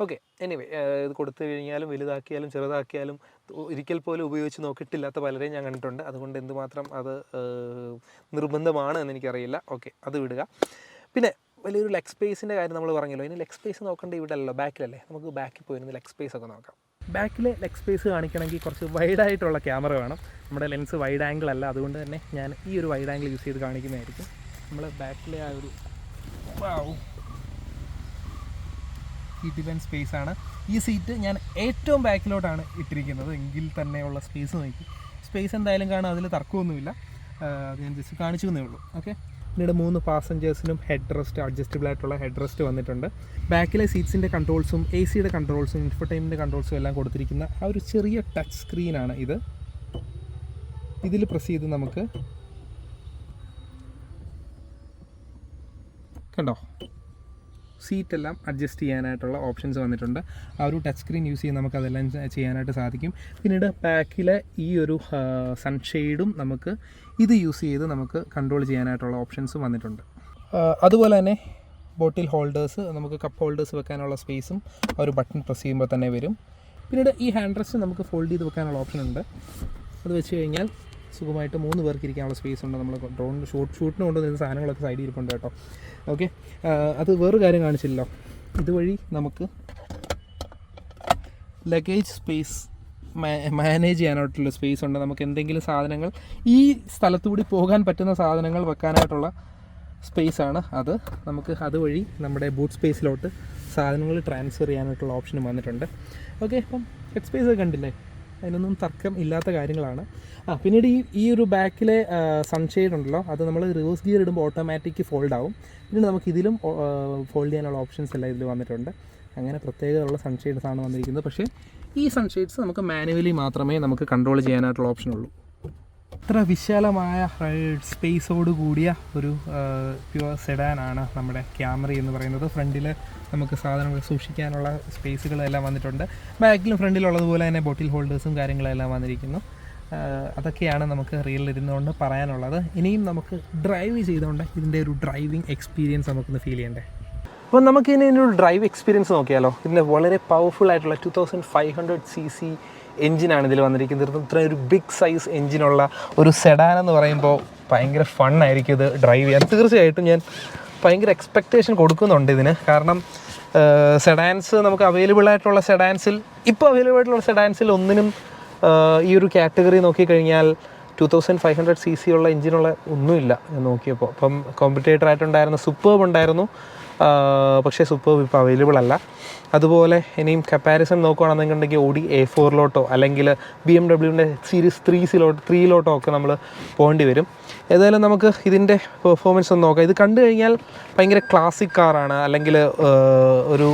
ഓക്കെ, എനിവേ ഇത് കൊടുത്തു കഴിഞ്ഞാലും വലുതാക്കിയാലും ചെറുതാക്കിയാലും ഒരിക്കൽ പോലും ഉപയോഗിച്ച് നോക്കിയിട്ടില്ലാത്ത പലരെയും ഞാൻ കണ്ടിട്ടുണ്ട്. അതുകൊണ്ട് എന്തുമാത്രം അത് നിർബന്ധമാണ് എന്ന് എനിക്കറിയില്ല. ഓക്കെ, അത് വിടുക. പിന്നെ വലിയൊരു ലെഗ് സ്പേസിൻ്റെ കാര്യം നമ്മൾ പറഞ്ഞല്ലോ. ഇനി ലെഗ് സ്പേസ് നോക്കേണ്ട ഇവിടെ അല്ലല്ലോ, ബാക്കിലല്ലേ. നമുക്ക് ബാക്കിൽ പോയിരുന്ന ലെഗ് സ്പേസ് ഒക്കെ നോക്കാം. ബാക്കിലെ ലെഗ് സ്പേസ് കാണിക്കണമെങ്കിൽ കുറച്ച് വൈഡായിട്ടുള്ള ക്യാമറ വേണം. നമ്മുടെ ലെൻസ് വൈഡ് ആംഗിൾ അല്ല, അതുകൊണ്ട് തന്നെ ഞാൻ ഈ ഒരു വൈഡ് ആംഗിൾ യൂസ് ചെയ്ത് കാണിക്കുന്നതായിരിക്കും. നമ്മൾ ബാക്കിലെ ആ ഒരു ഈ ഡിഫൻസ് സ്പേസ് ആണ്. ഈ സീറ്റ് ഞാൻ ഏറ്റവും ബാക്കിലോട്ടാണ് ഇട്ടിരിക്കുന്നത് എങ്കിൽ തന്നെയുള്ള സ്പേസ് നോക്കി. സ്പേസ് എന്തായാലും കാണാം, അതിൽ തർക്കമൊന്നുമില്ല. അത് ഞാൻ ജസ്റ്റ് കാണിച്ചു തന്നേ ഉള്ളൂ. ഓക്കെ, പിന്നീട് 3 പാസഞ്ചേഴ്സിനും ഹെഡ് റെസ്റ്റ്, അഡ്ജസ്റ്റബിൾ ആയിട്ടുള്ള ഹെഡ് റെസ്റ്റ് വന്നിട്ടുണ്ട്. ബാക്കിലെ സീറ്റ്സിൻ്റെ കൺട്രോൾസും AC-യുടെ കൺട്രോൾസും ഇൻഫോർടൈൻമെൻറ്റ് കൺട്രോൾസും എല്ലാം കൊടുത്തിരിക്കുന്ന ആ ഒരു ചെറിയ ടച്ച് സ്ക്രീനാണ് ഇത്. ഇതിൽ പ്രസ് ചെയ്ത് നമുക്ക് കണ്ടോ സീറ്റെല്ലാം അഡ്ജസ്റ്റ് ചെയ്യാനായിട്ടുള്ള ഓപ്ഷൻസ് വന്നിട്ടുണ്ട്. ആ ഒരു ടച്ച് സ്ക്രീൻ യൂസ് ചെയ്ത് നമുക്കതെല്ലാം ചെയ്യാനായിട്ട് സാധിക്കും. പിന്നീട് ബാക്കിലെ ഈ ഒരു സൺഷെയ്ഡും നമുക്ക് ഇത് യൂസ് ചെയ്ത് നമുക്ക് കൺട്രോൾ ചെയ്യാനായിട്ടുള്ള ഓപ്ഷൻസും വന്നിട്ടുണ്ട്. അതുപോലെ തന്നെ ബോട്ടിൽ ഹോൾഡേഴ്സ്, നമുക്ക് കപ്പ് ഹോൾഡേഴ്സ് വെക്കാനുള്ള സ്പേസും ആ ഒരു ബട്ടൺ പ്രസ് ചെയ്യുമ്പോൾ തന്നെ വരും. പിന്നീട് ഈ ഹാൻഡ് റെസ്റ്റ് നമുക്ക് ഫോൾഡ് ചെയ്ത് വെക്കാനുള്ള ഓപ്ഷൻ ഉണ്ട്. അത് വെച്ച് കഴിഞ്ഞാൽ സുഖമായിട്ട് 3 പേർക്ക് ഇരിക്കാനുള്ള സ്പേസ് ഉണ്ട്. നമ്മൾ ഡ്രോൺ ഷൂട്ടിന് കൊണ്ടുവന്ന സാധനങ്ങളൊക്കെ സൈഡിൽ ഇരിപ്പുണ്ട് കേട്ടോ. ഓക്കെ, അത് വേറൊരു കാര്യം കാണിച്ചില്ലല്ലോ. ഇതുവഴി നമുക്ക് ലഗേജ് സ്പേസ് മാനേജ് ചെയ്യാനായിട്ടുള്ള സ്പേസ് ഉണ്ട്. നമുക്ക് എന്തെങ്കിലും സാധനങ്ങൾ ഈ സ്ഥലത്തുകൂടി പോകാൻ പറ്റുന്ന സാധനങ്ങൾ വെക്കാനായിട്ടുള്ള സ്പേസാണ് അത്. നമുക്ക് അതുവഴി നമ്മുടെ ബൂട്ട് സ്പേസിലോട്ട് സാധനങ്ങൾ ട്രാൻസ്ഫർ ചെയ്യാനായിട്ടുള്ള ഓപ്ഷനും വന്നിട്ടുണ്ട്. ഓക്കെ, അപ്പം ഹെഡ് സ്പേസ് ഒക്കെ കണ്ടില്ലേ, അതിനൊന്നും തർക്കം ഇല്ലാത്ത കാര്യങ്ങളാണ്. പിന്നീട് ഈ ഒരു ബാക്കിലെ സൺഷെയ്ഡ് ഉണ്ടല്ലോ, അത് നമ്മൾ റിവേഴ്സ് ഗിയർ ഇടുമ്പോൾ ഓട്ടോമാറ്റിക് ഫോൾഡ് ആവും. പിന്നീട് നമുക്ക് ഇതിലും ഫോൾഡ് ചെയ്യാനുള്ള ഓപ്ഷൻസ് എല്ലാം ഇതിൽ വന്നിട്ടുണ്ട്. അങ്ങനെ പ്രത്യേകതയുള്ള സൺഷെയ്ഡ്സ് ആണ് വന്നിരിക്കുന്നത്. പക്ഷേ ഈ സൺഷെയ്ഡ്സ് നമുക്ക് മാനുവലി മാത്രമേ നമുക്ക് കൺട്രോൾ ചെയ്യാനായിട്ടുള്ള ഓപ്ഷനുള്ളൂ. ഇത്ര വിശാലമായ സ്പേസോട് കൂടിയ ഒരു പ്യുവർ സെഡാനാണ് നമ്മുടെ ക്യാമറി എന്ന് പറയുന്നത്. ഫ്രണ്ടിൽ നമുക്ക് സാധനങ്ങൾ സൂക്ഷിക്കാനുള്ള സ്പേസുകളെല്ലാം വന്നിട്ടുണ്ട്. ബാക്കിലും ഫ്രണ്ടിലുള്ളതുപോലെ തന്നെ ബോട്ടിൽ ഹോൾഡേഴ്സും കാര്യങ്ങളെല്ലാം വന്നിരിക്കുന്നു. അതൊക്കെയാണ് നമുക്ക് റിയലിൽ ഇരുന്നുകൊണ്ട് പറയാനുള്ളത്. ഇനിയും നമുക്ക് ഡ്രൈവ് ചെയ്തുകൊണ്ട് ഇതിൻ്റെ ഒരു ഡ്രൈവിംഗ് എക്സ്പീരിയൻസ് നമുക്കൊന്ന് ഫീൽ ചെയ്യണ്ടേ. അപ്പോൾ നമുക്കിനി ഇതിനൊരു ഡ്രൈവ് എക്സ്പീരിയൻസ് നോക്കിയാലോ. ഇതിൻ്റെ വളരെ പവർഫുൾ ആയിട്ടുള്ള 2500cc എഞ്ചിനാണ് ഇതിൽ വന്നിരിക്കുന്നത്. ഇത്രയും ഒരു ബിഗ് സൈസ് എഞ്ചിനുള്ള ഒരു സെഡാൻ എന്ന് പറയുമ്പോൾ ഭയങ്കര ഫണ്ണായിരിക്കും ഇത് ഡ്രൈവ് ചെയ്യാൻ. തീർച്ചയായിട്ടും ഞാൻ ഭയങ്കര എക്സ്പെക്റ്റേഷൻ കൊടുക്കുന്നുണ്ട് ഇതിന്. കാരണം സെഡാൻസ് നമുക്ക് അവൈലബിൾ ആയിട്ടുള്ള സെഡാൻസിൽ ഒന്നിനും ഈ ഒരു കാറ്റഗറി നോക്കിക്കഴിഞ്ഞാൽ 2500cc ഉള്ള എഞ്ചിനുള്ള ഒന്നുമില്ല ഞാൻ നോക്കിയപ്പോൾ. അപ്പം കോമ്പറ്റേറ്റർ ആയിട്ടുണ്ടായിരുന്ന സൂപ്പർബ് ഉണ്ടായിരുന്നു, പക്ഷേ സൂപ്പർബ് ഇപ്പോൾ അവൈലബിൾ അല്ല. അതുപോലെ ഇനിയും കമ്പാരിസൺ നോക്കുകയാണെന്നുണ്ടെങ്കിൽ ഓഡി A4 അല്ലെങ്കിൽ BMW സീരീസ് 3 ഒക്കെ നമ്മൾ പോകേണ്ടി വരും. ഏതായാലും നമുക്ക് ഇതിൻ്റെ പെർഫോമൻസ് ഒന്ന് നോക്കാം. ഇത് കണ്ടു കഴിഞ്ഞാൽ ഭയങ്കര ക്ലാസിക് കാറാണ്, അല്ലെങ്കിൽ ഒരു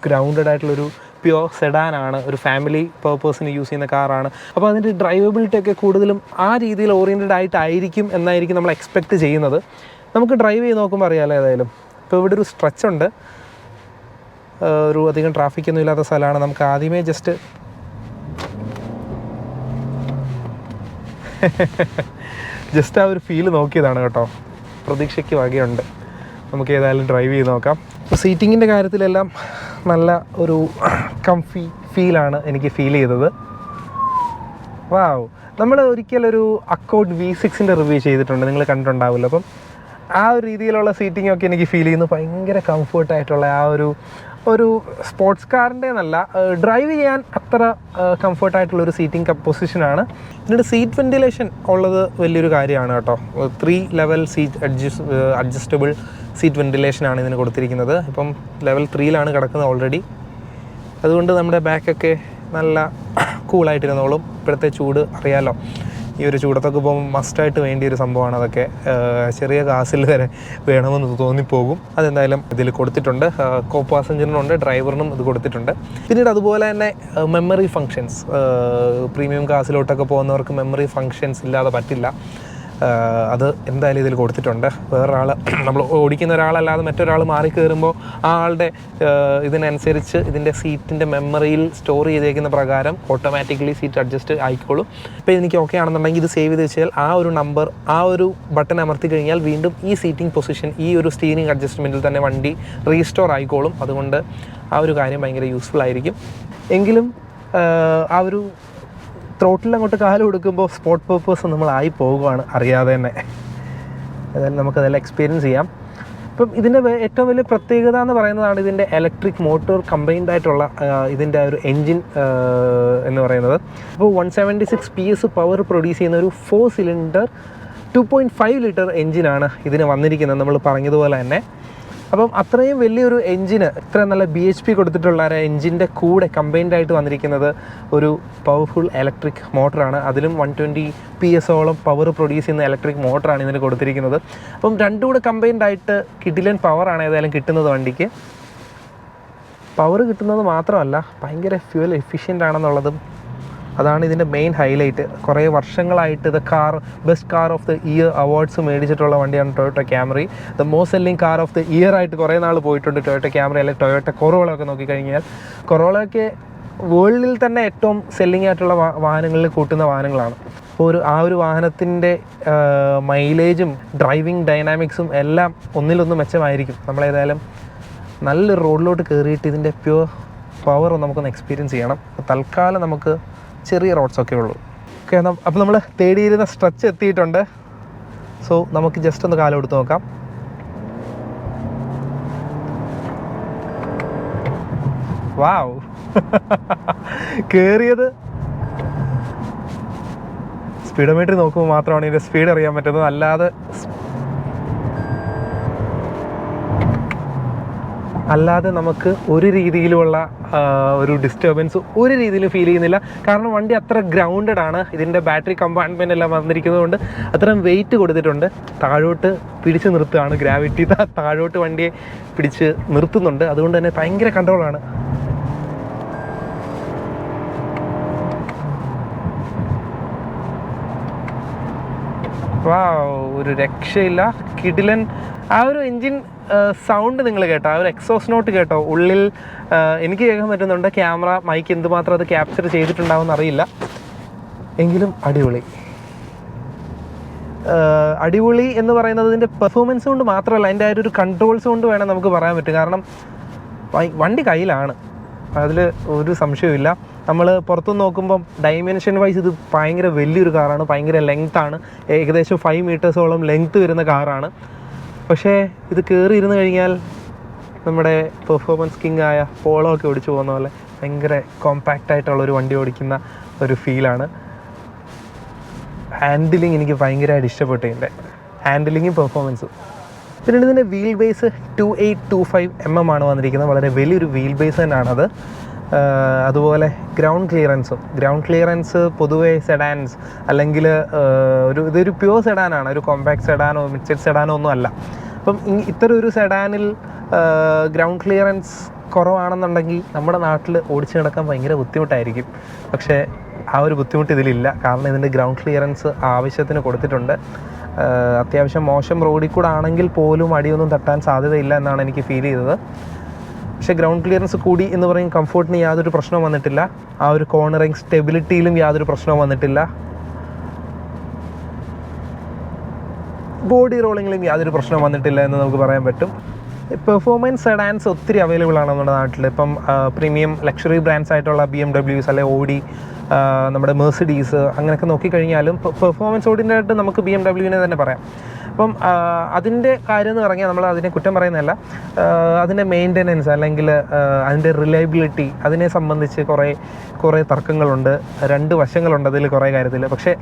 ഗ്രൗണ്ടഡ് ആയിട്ടുള്ളൊരു പ്യുവർ സെഡാനാണ്, ഒരു ഫാമിലി പർപ്പസിന് യൂസ് ചെയ്യുന്ന കാറാണ്. അപ്പോൾ അതിൻ്റെ ഡ്രൈവബിലിറ്റി ഒക്കെ കൂടുതലും ആ രീതിയിൽ ഓറിയൻറ്റഡ് ആയിട്ടായിരിക്കും എന്നായിരിക്കും നമ്മൾ എക്സ്പെക്റ്റ് ചെയ്യുന്നത്. നമുക്ക് ഡ്രൈവ് ചെയ്ത് നോക്കുമ്പോൾ അറിയാമല്ലോ. ഏതായാലും ഇപ്പോൾ ഇവിടെ ഒരു സ്ട്രെച്ച് ഉണ്ട്, ഒരു അധികം ട്രാഫിക്കൊന്നും ഇല്ലാത്ത സ്ഥലമാണ്. നമുക്ക് ആദ്യമേ ജസ്റ്റ് ആ ഒരു ഫീല് നോക്കിയതാണ് കേട്ടോ. പ്രതീക്ഷയ്ക്ക് വകയുണ്ട്. നമുക്ക് ഏതായാലും ഡ്രൈവ് ചെയ്ത് നോക്കാം. ഇപ്പോൾ സീറ്റിങ്ങിൻ്റെ കാര്യത്തിലെല്ലാം നല്ല ഒരു കംഫി ഫീലാണ് എനിക്ക് ഫീൽ ചെയ്തത്. വാവ്, നമ്മൾ ഒരിക്കലൊരു അക്കോർഡ് V6 റിവ്യൂ ചെയ്തിട്ടുണ്ട്, നിങ്ങൾ കണ്ടിട്ടുണ്ടാവില്ല. അപ്പം ആ ഒരു രീതിയിലുള്ള സീറ്റിംഗ് ഒക്കെ എനിക്ക് ഫീൽ ചെയ്യുന്നു. ഭയങ്കര കംഫർട്ടായിട്ടുള്ള ആ ഒരു സ്പോർട്സ് കാറിൻ്റെ എന്നല്ല, ഡ്രൈവ് ചെയ്യാൻ അത്ര കംഫർട്ടായിട്ടുള്ളൊരു സീറ്റിംഗ് പൊസിഷനാണ്. പിന്നീട് സീറ്റ് വെൻറ്റിലേഷൻ ഉള്ളത് വലിയൊരു കാര്യമാണ് കേട്ടോ. 3 ലെവൽ സീറ്റ് അഡ്ജസ്റ്റബിൾ സീറ്റ് വെൻറ്റിലേഷനാണ് ഇതിന് കൊടുത്തിരിക്കുന്നത്. ഇപ്പം ലെവൽ 3 കിടക്കുന്നത് ഓൾറെഡി. അതുകൊണ്ട് നമ്മുടെ ബാക്കൊക്കെ നല്ല കൂളായിട്ടിരുന്നോളും. ഇപ്പോഴത്തെ ചൂട് അറിയാമല്ലോ, ഈ ഒരു ചൂടത്തൊക്കെ പോകുമ്പോൾ മസ്റ്റായിട്ട് വേണ്ടിയൊരു സംഭവമാണ് അതൊക്കെ. ചെറിയ കാസിൽ വരെ വേണമെന്ന് തോന്നിപ്പോകും. അതെന്തായാലും ഇതിൽ കൊടുത്തിട്ടുണ്ട്. കോ പാസഞ്ചറിനുണ്ട്, ഡ്രൈവറിനും ഇത് കൊടുത്തിട്ടുണ്ട്. പിന്നീട് അതുപോലെ തന്നെ മെമ്മറി ഫങ്ഷൻസ്, പ്രീമിയം കാസിലോട്ടൊക്കെ പോകുന്നവർക്ക് മെമ്മറി ഫങ്ഷൻസ് ഇല്ലാതെ പറ്റില്ല. അത് എന്തായാലും ഇതിൽ കൊടുത്തിട്ടുണ്ട്. വേറൊരാൾ, നമ്മൾ ഓടിക്കുന്ന ഒരാളല്ലാതെ മറ്റൊരാൾ മാറി കയറുമ്പോൾ ആ ആളുടെ ഇതിനനുസരിച്ച് ഇതിൻ്റെ സീറ്റിൻ്റെ മെമ്മറിയിൽ സ്റ്റോർ ചെയ്തേക്കുന്ന പ്രകാരം ഓട്ടോമാറ്റിക്കലി സീറ്റ് അഡ്ജസ്റ്റ് ആയിക്കോളും. ഇപ്പോൾ എനിക്ക് ഓക്കെ ആണെന്നുണ്ടെങ്കിൽ ഇത് സേവ് ചെയ്ത് വെച്ചാൽ ആ ഒരു നമ്പർ, ആ ഒരു ബട്ടൺ അമർത്തി കഴിഞ്ഞാൽ വീണ്ടും ഈ സീറ്റിംഗ് പൊസിഷൻ, ഈ ഒരു സ്റ്റീറിംഗ് അഡ്ജസ്റ്റ്മെൻറ്റിൽ തന്നെ വണ്ടി റീസ്റ്റോർ ആയിക്കോളും. അതുകൊണ്ട് ആ ഒരു കാര്യം ഭയങ്കര യൂസ്ഫുൾ ആയിരിക്കും. എങ്കിലും ആ ഒരു ത്രോട്ടിൽ അങ്ങോട്ട് കാല് കൊടുക്കുമ്പോൾ സ്പോർട്ട് പർപ്പസ് നമ്മളായി പോകുകയാണ് അറിയാതെ തന്നെ. അതായത് നമുക്കതെല്ലാം എക്സ്പീരിയൻസ് ചെയ്യാം. ഇപ്പം ഇതിൻ്റെ ഏറ്റവും വലിയ പ്രത്യേകത എന്ന് പറയുന്നതാണ് ഇതിൻ്റെ ഇലക്ട്രിക് മോട്ടോർ കമ്പൈൻഡ് ആയിട്ടുള്ള ഇതിൻ്റെ ഒരു എൻജിൻ എന്ന് പറയുന്നത്. അപ്പോൾ 176 PS പവർ പ്രൊഡ്യൂസ് ചെയ്യുന്ന ഒരു 4 സിലിണ്ടർ 2.5 ലിറ്റർ എൻജിനാണ് ഇതിന് വന്നിരിക്കുന്നത്, നമ്മൾ പറഞ്ഞതുപോലെ തന്നെ. അപ്പം അത്രയും വലിയൊരു എൻജിന്, ഇത്ര നല്ല BHP കൊടുത്തിട്ടുള്ള ഒരു എൻജിൻ്റെ കൂടെ കമ്പൈൻഡ് ആയിട്ട് വന്നിരിക്കുന്നത് ഒരു പവർഫുൾ ഇലക്ട്രിക് മോട്ടറാണ്. അതിലും 120 PS പവർ പ്രൊഡ്യൂസ് ചെയ്യുന്ന ഇലക്ട്രിക് മോട്ടറാണ് ഇതിന് കൊടുത്തിരിക്കുന്നത്. അപ്പം രണ്ടും കൂടെ കമ്പൈൻഡ് ആയിട്ട് കിടിലൻ പവറാണ് ഏതായാലും കിട്ടുന്നത് വണ്ടിക്ക്. പവർ കിട്ടുന്നത് മാത്രമല്ല, ഭയങ്കര ഫ്യൂവൽ എഫിഷ്യൻ്റ് ആണെന്നുള്ളതും അതാണ് ഇതിൻ്റെ മെയിൻ ഹൈലൈറ്റ്. കുറേ വർഷങ്ങളായിട്ട് ഇത് best car of the year awards മേടിച്ചിട്ടുള്ള വണ്ടിയാണ് Toyota Camry. The most selling car of the year ആയിട്ട് കുറേ നാൾ പോയിട്ടുണ്ട് ടൊയോട്ട ക്യാമറി, അല്ലെങ്കിൽ ടൊയോട്ട കൊറോള ഒക്കെ നോക്കിക്കഴിഞ്ഞാൽ. കൊറോളയൊക്കെ വേൾഡിൽ തന്നെ ഏറ്റവും സെല്ലിംഗ് ആയിട്ടുള്ള വാഹനങ്ങളിൽ കൂട്ടുന്ന വാഹനങ്ങളാണ്. അപ്പോൾ ആ ഒരു വാഹനത്തിൻ്റെ മൈലേജും ഡ്രൈവിംഗ് ഡൈനാമിക്സും എല്ലാം ഒന്നിലൊന്ന് മെച്ചമായിരിക്കും. നമ്മളേതായാലും നല്ലൊരു റോഡിലോട്ട് കയറിയിട്ട് ഇതിൻ്റെ പ്യുവർ പവർ നമുക്കൊന്ന് എക്സ്പീരിയൻസ് ചെയ്യണം. തൽക്കാലം നമുക്ക് ചെറിയ റോഡ്സൊക്കെ ഉള്ളൂ. ഓക്കെ, അപ്പോൾ നമ്മൾ തേടിയിരുന്ന സ്ട്രെച്ച് എത്തിയിട്ടുണ്ട്. സോ നമുക്ക് ജസ്റ്റ് ഒന്ന് കാലം എടുത്ത് നോക്കാം. വാവ്, കയറിയത് സ്പീഡോമീറ്റർ നോക്കുമ്പോൾ മാത്രമാണ് ഇതിൻ്റെ സ്പീഡ് അറിയാൻ പറ്റുന്നത്. അല്ലാതെ നമുക്ക് ഒരു രീതിയിലുമുള്ള ഒരു ഡിസ്റ്റർബൻസ് ഒരു രീതിയിലും ഫീൽ ചെയ്യുന്നില്ല. കാരണം വണ്ടി അത്ര ഗ്രൗണ്ടഡ് ആണ്. ഇതിൻ്റെ ബാറ്ററി കമ്പാർട്ട്മെൻ്റ് എല്ലാം വന്നിരിക്കുന്നത് കൊണ്ട് അത്രയും വെയിറ്റ് കൊടുത്തിട്ടുണ്ട്. താഴോട്ട് പിടിച്ച് നിർത്തുകയാണ്, ഗ്രാവിറ്റി താഴോട്ട് വണ്ടിയെ പിടിച്ച് നിർത്തുന്നുണ്ട്. അതുകൊണ്ട് തന്നെ ഭയങ്കര കൺട്രോളാണ്. ഒരു രക്ഷയില്ല, കിടിലൻ. ആ ഒരു എൻജിൻ സൗണ്ട് നിങ്ങൾ കേട്ടോ, ആ ഒരു എക്സോസ് നോട്ട് കേട്ടോ, ഉള്ളിൽ എനിക്ക് കേൾക്കാൻ പറ്റുന്നുണ്ട്. ക്യാമറ മൈക്ക് എന്തുമാത്രം അത് ക്യാപ്ചർ ചെയ്തിട്ടുണ്ടാവുമെന്ന് അറിയില്ല, എങ്കിലും അടിപൊളി എന്ന് പറയുന്നത് ഇതിൻ്റെ പെർഫോമൻസ് കൊണ്ട് മാത്രമല്ല, അതിൻ്റെ ആ ഒരു കൺട്രോൾസ് കൊണ്ട് വേണം നമുക്ക് പറയാൻ പറ്റും. കാരണം വണ്ടി കയ്യിലാണ്, അതിൽ ഒരു സംശയമില്ല. നമ്മൾ പുറത്തുനിന്ന് നോക്കുമ്പം ഡൈമെൻഷൻ വൈസ് ഇത് ഭയങ്കര വലിയൊരു കാറാണ്, ഭയങ്കര ലെങ്ത്താണ്, ഏകദേശം 5 മീറ്റേഴ്സോളം ലെങ്ത്ത് വരുന്ന കാറാണ്. പക്ഷേ ഇത് കയറി ഇരുന്ന് കഴിഞ്ഞാൽ നമ്മുടെ പെർഫോമൻസ് കിങ് ആയ പോളോ ഒക്കെ ഓടിച്ചു പോകുന്ന പോലെ ഭയങ്കര കോമ്പാക്റ്റ് ആയിട്ടുള്ളൊരു വണ്ടി ഓടിക്കുന്ന ഒരു ഫീലാണ്. ഹാൻഡിലിങ് എനിക്ക് ഭയങ്കരമായിട്ട് ഇഷ്ടപ്പെട്ടു, ഇതിൻ്റെ ഹാൻഡിലിങ്ങും പെർഫോമൻസും. പിന്നീട് ഇതിൻ്റെ വീൽ ബേസ് 2825 mm ആണ് വന്നിരിക്കുന്നത്. വളരെ വലിയൊരു വീൽ ബേസ് തന്നെയാണത്. അതുപോലെ ഗ്രൗണ്ട് ക്ലിയറൻസ് പൊതുവേ സെഡാൻസ് അല്ലെങ്കിൽ ഇതൊരു പ്യുവർ സെഡാനാണ്, ഒരു കോമ്പാക്ട് സെഡാനോ മിഡ്സൈഡ് സെഡാനോ ഒന്നും അല്ല. അപ്പം ഇത്തരം ഒരു സെഡാനിൽ ഗ്രൗണ്ട് ക്ലിയറൻസ് കുറവാണെന്നുണ്ടെങ്കിൽ നമ്മുടെ നാട്ടിൽ ഓടിച്ച് നടക്കാൻ ഭയങ്കര ബുദ്ധിമുട്ടായിരിക്കും. പക്ഷേ ആ ഒരു ബുദ്ധിമുട്ട് ഇതിലില്ല. കാരണം ഇതിൻ്റെ ഗ്രൗണ്ട് ക്ലിയറൻസ് ആവശ്യത്തിന് കൊടുത്തിട്ടുണ്ട്. അത്യാവശ്യം മോശം റോഡിൽ കൂടെ ആണെങ്കിൽ പോലും അടിയൊന്നും തട്ടാൻ സാധ്യതയില്ല എന്നാണ് എനിക്ക് ഫീൽ ചെയ്തത്. പക്ഷേ ഗ്രൗണ്ട് ക്ലിയറൻസ് കൂടി എന്ന് പറയും കംഫോർട്ടിന് യാതൊരു പ്രശ്നവും വന്നിട്ടില്ല. ആ ഒരു കോർണറിങ് സ്റ്റെബിലിറ്റിയിലും യാതൊരു പ്രശ്നവും വന്നിട്ടില്ല. ബോഡി റോളിങ്ങിലും യാതൊരു പ്രശ്നവും വന്നിട്ടില്ല എന്ന് നമുക്ക് പറയാൻ പറ്റും. പെർഫോമൻസ് സെഡാൻസ് ഒത്തിരി അവൈലബിൾ ആണ് നമ്മുടെ നാട്ടിൽ. ഇപ്പം പ്രീമിയം ലക്ഷറി ബ്രാൻഡ്സ് ആയിട്ടുള്ള BMW അല്ലെങ്കിൽ ഓഡി, നമ്മുടെ മെഴ്സിഡീസ് അങ്ങനെയൊക്കെ നോക്കിക്കഴിഞ്ഞാലും പെർഫോമൻസ് ഓഡിയൻ്റായിട്ട് നമുക്ക് BMW തന്നെ പറയാം. അപ്പം അതിൻ്റെ കാര്യം എന്ന് പറഞ്ഞാൽ നമ്മൾ അതിനെ കുറ്റം പറയുന്നതല്ല, അതിൻ്റെ മെയിൻ്റനൻസ് അല്ലെങ്കിൽ അതിൻ്റെ റിലയബിലിറ്റി അതിനെ സംബന്ധിച്ച് കുറേ തർക്കങ്ങളുണ്ട്, രണ്ട് വശങ്ങളുണ്ട് അതിൽ കുറേ കാര്യത്തിൽ. പക്ഷേ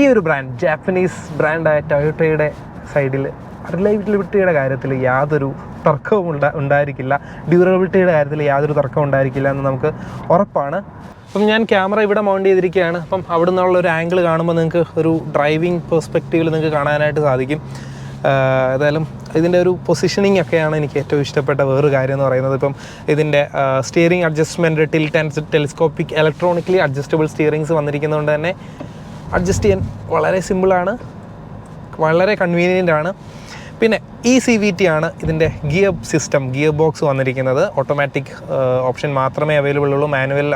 ഈ ഒരു ബ്രാൻഡ്, ജാപ്പനീസ് ബ്രാൻഡായ ടൊയോട്ടയുടെ സൈഡിൽ റിലയബിലിറ്റിയുടെ കാര്യത്തിൽ യാതൊരു തർക്കവും ഉണ്ടായിരിക്കില്ല, ഡ്യൂറബിലിറ്റിയുടെ കാര്യത്തിൽ യാതൊരു തർക്കവും ഉണ്ടായിരിക്കില്ല എന്ന് നമുക്ക് ഉറപ്പാണ്. അപ്പം ഞാൻ ക്യാമറ ഇവിടെ മൗണ്ട് ചെയ്തിരിക്കുകയാണ്. അപ്പം അവിടെ നിന്നുള്ള ഒരു ആംഗിൾ കാണുമ്പോൾ നിങ്ങൾക്ക് ഒരു ഡ്രൈവിംഗ് പെർസ്പെക്റ്റീവിൽ നിങ്ങൾക്ക് കാണാനായിട്ട് സാധിക്കും. ഏതായാലും ഇതിൻ്റെ ഒരു പൊസിഷനിങ് ഒക്കെയാണ് എനിക്ക് ഏറ്റവും ഇഷ്ടപ്പെട്ട വേറൊരു കാര്യം എന്ന് പറയുന്നത്. ഇപ്പം ഇതിൻ്റെ steering adjustment tilt and telescopic electronically adjustable steerings വന്നിരിക്കുന്നതുകൊണ്ട് തന്നെ അഡ്ജസ്റ്റ് ചെയ്യാൻ വളരെ സിമ്പിളാണ്, വളരെ കൺവീനിയൻ്റ് ആണ്. പിന്നെ CVT ആണ് ഇതിൻ്റെ ഗിയർ ബോക്സ് വന്നിരിക്കുന്നത്. ഓട്ടോമാറ്റിക് ഓപ്ഷൻ മാത്രമേ അവൈലബിൾ ഉള്ളൂ, മാനുവൽ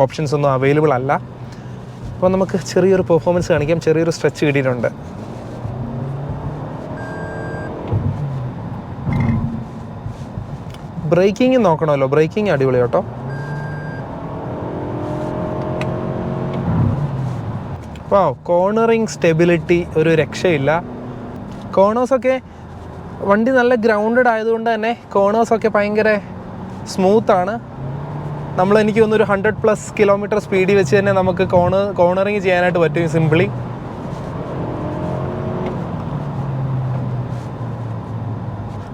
ഓപ്ഷൻസ് ഒന്നും അവൈലബിൾ അല്ല. അപ്പോൾ നമുക്ക് ചെറിയൊരു പെർഫോമൻസ് കാണിക്കാം. ചെറിയൊരു സ്ട്രെച്ച് കിട്ടിയിട്ടുണ്ട്. ബ്രേക്കിംഗ് നോക്കണമല്ലോ, ബ്രേക്കിംഗ് അടിപൊളി കേട്ടോ. കോർണറിങ് സ്റ്റെബിലിറ്റി ഒരു രക്ഷയില്ല. കോർണേഴ്സൊക്കെ വണ്ടി നല്ല ഗ്രൗണ്ടഡ് ആയതുകൊണ്ട് തന്നെ കോർണേഴ്സൊക്കെ ഭയങ്കര സ്മൂത്താണ്. എനിക്ക് തോന്നുന്നു ഒരു 100+ കിലോമീറ്റർ സ്പീഡിൽ വെച്ച് തന്നെ നമുക്ക് കോർണറിങ് ചെയ്യാനായിട്ട് പറ്റും സിംപിളി.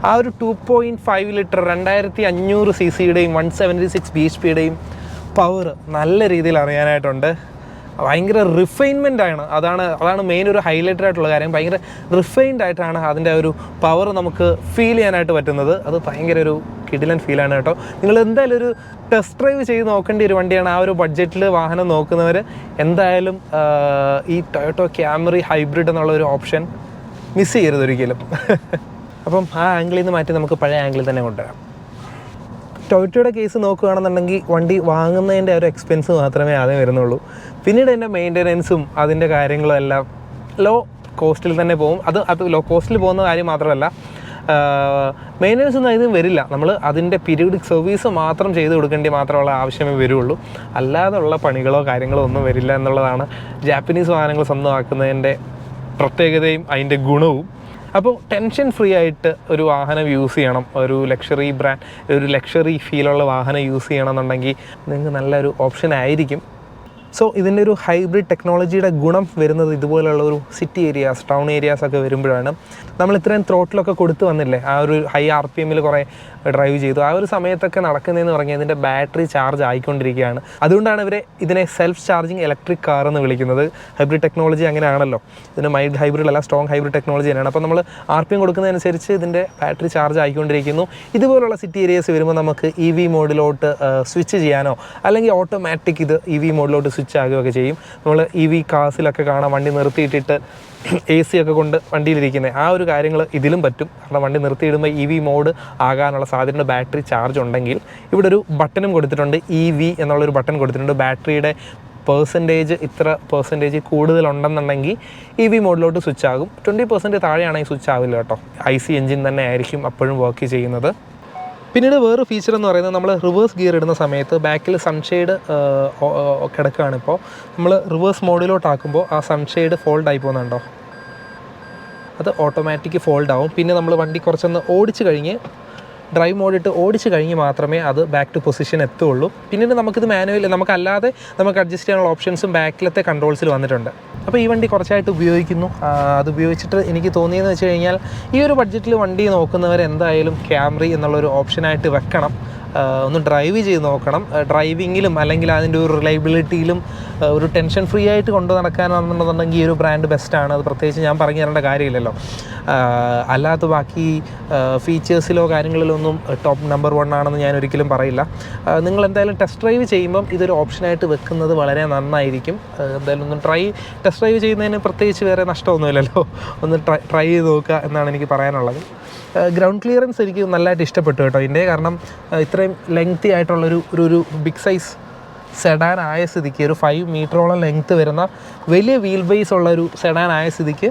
ആ ഒരു 2.5 ലിറ്റർ 2500 cc-യുടെയും 176 bhp-യുടെയും പവർ നല്ല രീതിയിൽ അറിയാനായിട്ടുണ്ട്. ഭയങ്കര റിഫൈൻമെൻ്റ് ആണ്, അതാണ് മെയിൻ ഒരു ഹൈലൈറ്റഡ് ആയിട്ടുള്ള കാര്യം. ഭയങ്കര റിഫൈൻഡ് ആയിട്ടാണ് അതിൻ്റെ ഒരു പവർ നമുക്ക് ഫീൽ ചെയ്യാനായിട്ട് പറ്റുന്നത്. അത് ഭയങ്കര ഒരു കിടിലൻ ഫീലാണ് കേട്ടോ. നിങ്ങൾ എന്തായാലും ഒരു ടെസ്റ്റ് ഡ്രൈവ് ചെയ്ത് നോക്കേണ്ട ഒരു വണ്ടിയാണ്. ആ ഒരു ബഡ്ജറ്റിൽ വാഹനം നോക്കുന്നവർ എന്തായാലും ഈ ടൊയോട്ടോ ക്യാമറി ഹൈബ്രിഡ് എന്നുള്ള ഒരു ഓപ്ഷൻ മിസ് ചെയ്യരുത് ഒരിക്കലും. അപ്പം ആ ആംഗിളിൽ നിന്ന് മാറ്റി നമുക്ക് പഴയ ആംഗിളിൽ തന്നെ കൊണ്ടുവരാം. ടൊയോട്ടയുടെ കേസ് നോക്കുകയാണെന്നുണ്ടെങ്കിൽ വണ്ടി വാങ്ങുന്നതിൻ്റെ ഒരു എക്സ്പെൻസ് മാത്രമേ ആദ്യം വരുന്നുള്ളൂ. പിന്നീട് അതിൻ്റെ മെയിൻ്റനൻസും അതിൻ്റെ കാര്യങ്ങളും എല്ലാം ലോ കോസ്റ്റിൽ തന്നെ പോകും. അത് ലോ കോസ്റ്റിൽ പോകുന്ന കാര്യം മാത്രമല്ല, മെയിൻ്റനൻസ് ഒന്നും അതിന് വരില്ല. നമ്മൾ അതിൻ്റെ പീരിയോഡിക് സർവീസ് മാത്രം ചെയ്ത് കൊടുക്കേണ്ടി മാത്രമുള്ള ആവശ്യമേ വരുള്ളൂ. അല്ലാതെയുള്ള പണികളോ കാര്യങ്ങളോ ഒന്നും വരില്ല എന്നുള്ളതാണ് ജാപ്പനീസ് വാഹനങ്ങൾ സ്വന്തമാക്കുന്നതിൻ്റെ പ്രത്യേകതയും അതിൻ്റെ ഗുണവും. അപ്പോൾ ടെൻഷൻ ഫ്രീ ആയിട്ട് ഒരു വാഹനം യൂസ് ചെയ്യണം, ഒരു ലക്ഷറി ഫീലുള്ള വാഹനം യൂസ് ചെയ്യണമെന്നുണ്ടെങ്കിൽ നിങ്ങൾക്ക് നല്ലൊരു ഓപ്ഷൻ ആയിരിക്കും. സോ ഇതിൻ്റെ ഒരു ഹൈബ്രിഡ് ടെക്നോളജിയുടെ ഗുണം വരുന്നത് ഇതുപോലുള്ള ഒരു സിറ്റി ഏരിയാസ്, ടൗൺ ഏരിയാസ് ഒക്കെ വരുമ്പോഴാണ്. നമ്മൾ ഇത്രയും ത്രോട്ടിലൊക്കെ കൊടുത്ത് വന്നില്ലേ, ആ ഒരു ഹൈ RPM കുറേ ഡ്രൈവ് ചെയ്തു, ആ ഒരു സമയത്തൊക്കെ നടക്കുന്നതെന്ന് പറഞ്ഞാൽ ഇതിൻ്റെ ബാറ്ററി ചാർജ് ആയിക്കൊണ്ടിരിക്കുകയാണ്. അതുകൊണ്ടാണ് ഇവരെ ഇതിനെ സെൽഫ് ചാർജിങ് ഇലക്ട്രിക് കാർ എന്ന് വിളിക്കുന്നത്. ഹൈബ്രിഡ് ടെക്നോളജി അങ്ങനെയാണല്ലോ, ഇതിന് മൈൽഡ് ഹൈബ്രിഡ് അല്ല, സ്ട്രോങ് ഹൈബ്രിഡ് ടെക്നോളജി തന്നെയാണ്. അപ്പോൾ നമ്മൾ RPM കൊടുക്കുന്നതനുസരിച്ച് ഇതിൻ്റെ ബാറ്ററി ചാർജ് ആയിക്കൊണ്ടിരിക്കുന്നു. ഇതുപോലുള്ള സിറ്റി ഏരിയാസ് വരുമ്പോൾ നമുക്ക് EV മോഡിലോട്ട് സ്വിച്ച് ചെയ്യാനോ അല്ലെങ്കിൽ ഓട്ടോമാറ്റിക് ഇത് EV മോഡിലോട്ട് സ്വിച്ച് ആകുകയൊക്കെ ചെയ്യും. നമ്മൾ EV കാസിലൊക്കെ കാണാം, വണ്ടി നിർത്തിയിട്ടിട്ട് AC ഒക്കെ കൊണ്ട് വണ്ടിയിലിരിക്കുന്നത്. ആ ഒരു കാര്യങ്ങൾ ഇതിലും പറ്റും. കാരണം വണ്ടി നിർത്തിയിടുമ്പോൾ EV മോഡ് ആകാനുള്ള സാധ്യതയുണ്ട്. ബാറ്ററി ചാർജ് ഉണ്ടെങ്കിൽ ഇവിടെ ഒരു ബട്ടണും കൊടുത്തിട്ടുണ്ട്, EV എന്നുള്ളൊരു ബട്ടൺ കൊടുത്തിട്ടുണ്ട്. ബാറ്ററിയുടെ ഇത്ര പെർസെൻറ്റേജ് കൂടുതലുണ്ടെന്നുണ്ടെങ്കിൽ EV മോഡിലോട്ട് സ്വിച്ച് ആകും. 20% താഴെയാണെങ്കിൽ സ്വിച്ച് ആവില്ല കേട്ടോ. IC എഞ്ചിൻ തന്നെ ആയിരിക്കും അപ്പോഴും വർക്ക് ചെയ്യുന്നത്. പിന്നീട് വേറൊരു ഫീച്ചർ എന്ന് പറയുന്നത്, നമ്മൾ റിവേഴ്സ് ഗിയർ ഇടുന്ന സമയത്ത് ബാക്കിൽ സൺഷെയ്ഡ് കിടക്കുകയാണിപ്പോൾ. നമ്മൾ റിവേഴ്സ് മോഡിലോട്ടാക്കുമ്പോൾ ആ സൺഷെയ്ഡ് ഫോൾഡ് ആയി പോകുന്നുണ്ടോ, അത് ഓട്ടോമാറ്റിക് ഫോൾഡ് ആവും. പിന്നെ നമ്മൾ വണ്ടി കുറച്ചൊന്ന് ഓടിച്ച് കഴിഞ്ഞ് ഡ്രൈവ് മോഡിട്ട് ഓടിച്ച് കഴിഞ്ഞ് മാത്രമേ അത് ബാക്ക് ടു പൊസിഷൻ എത്തുള്ളൂ. പിന്നീട് നമുക്കിത് മാനുവൽ നമുക്കല്ലാതെ നമുക്ക് അഡ്ജസ്റ്റ് ചെയ്യാനുള്ള ഓപ്ഷൻസും ബാക്കിലത്തെ കൺട്രോൾസിൽ വന്നിട്ടുണ്ട്. അപ്പോൾ ഈ വണ്ടി കുറച്ചായിട്ട് ഉപയോഗിക്കുന്നു. അത് ഉപയോഗിച്ചിട്ട് എനിക്ക് തോന്നിയെന്ന് വെച്ച് കഴിഞ്ഞാൽ ഈ ഒരു ബഡ്ജറ്റിൽ വണ്ടി നോക്കുന്നവർ എന്തായാലും ക്യാമറി എന്നുള്ളൊരു ഓപ്ഷനായിട്ട് വെക്കണം. ഒന്ന് ഡ്രൈവ് ചെയ്ത് നോക്കണം. ഡ്രൈവിങ്ങിലും അല്ലെങ്കിൽ അതിൻ്റെ ഒരു റിലയബിലിറ്റിയിലും ഒരു ടെൻഷൻ ഫ്രീ ആയിട്ട് കൊണ്ടു നടക്കാനാണെന്നുണ്ടെങ്കിൽ ഈ ഒരു ബ്രാൻഡ് ബെസ്റ്റാണ്. അത് പ്രത്യേകിച്ച് ഞാൻ പറഞ്ഞു തരേണ്ട കാര്യമില്ലല്ലോ. അല്ലാത്ത ബാക്കി ഫീച്ചേഴ്സിലോ കാര്യങ്ങളിലോ ഒന്നും ടോപ്പ് നമ്പർ 1 ആണെന്ന് ഞാൻ ഒരിക്കലും പറയില്ല. നിങ്ങൾ എന്തായാലും ടെസ്റ്റ് ഡ്രൈവ് ചെയ്യുമ്പം ഇതൊരു ഓപ്ഷനായിട്ട് വെക്കുന്നത് വളരെ നന്നായിരിക്കും. എന്തായാലും ഒന്ന് ടെസ്റ്റ് ഡ്രൈവ് ചെയ്യുന്നതിന് പ്രത്യേകിച്ച് വേറെ നഷ്ടമൊന്നുമില്ലല്ലോ. ഒന്ന് ട്രൈ ചെയ്ത് നോക്കുക എന്നാണ് എനിക്ക് പറയാനുള്ളത്. ഗ്രൗണ്ട് ക്ലിയറൻസ് എനിക്ക് നല്ലതായിട്ട് ഇഷ്ടപ്പെട്ടു കേട്ടോ ഇതിൻ്റെ. കാരണം ഇത്രയും ലെങ്തി ആയിട്ടുള്ളൊരു ബിഗ് സൈസ് സെഡാൻ ആയ സ്ഥിതിക്ക്, ഒരു 5 മീറ്ററോളം ലെങ്ത്ത് വരുന്ന വലിയ വീൽ ബേസ് ഉള്ളൊരു സെഡാൻ ആയ സ്ഥിതിക്ക്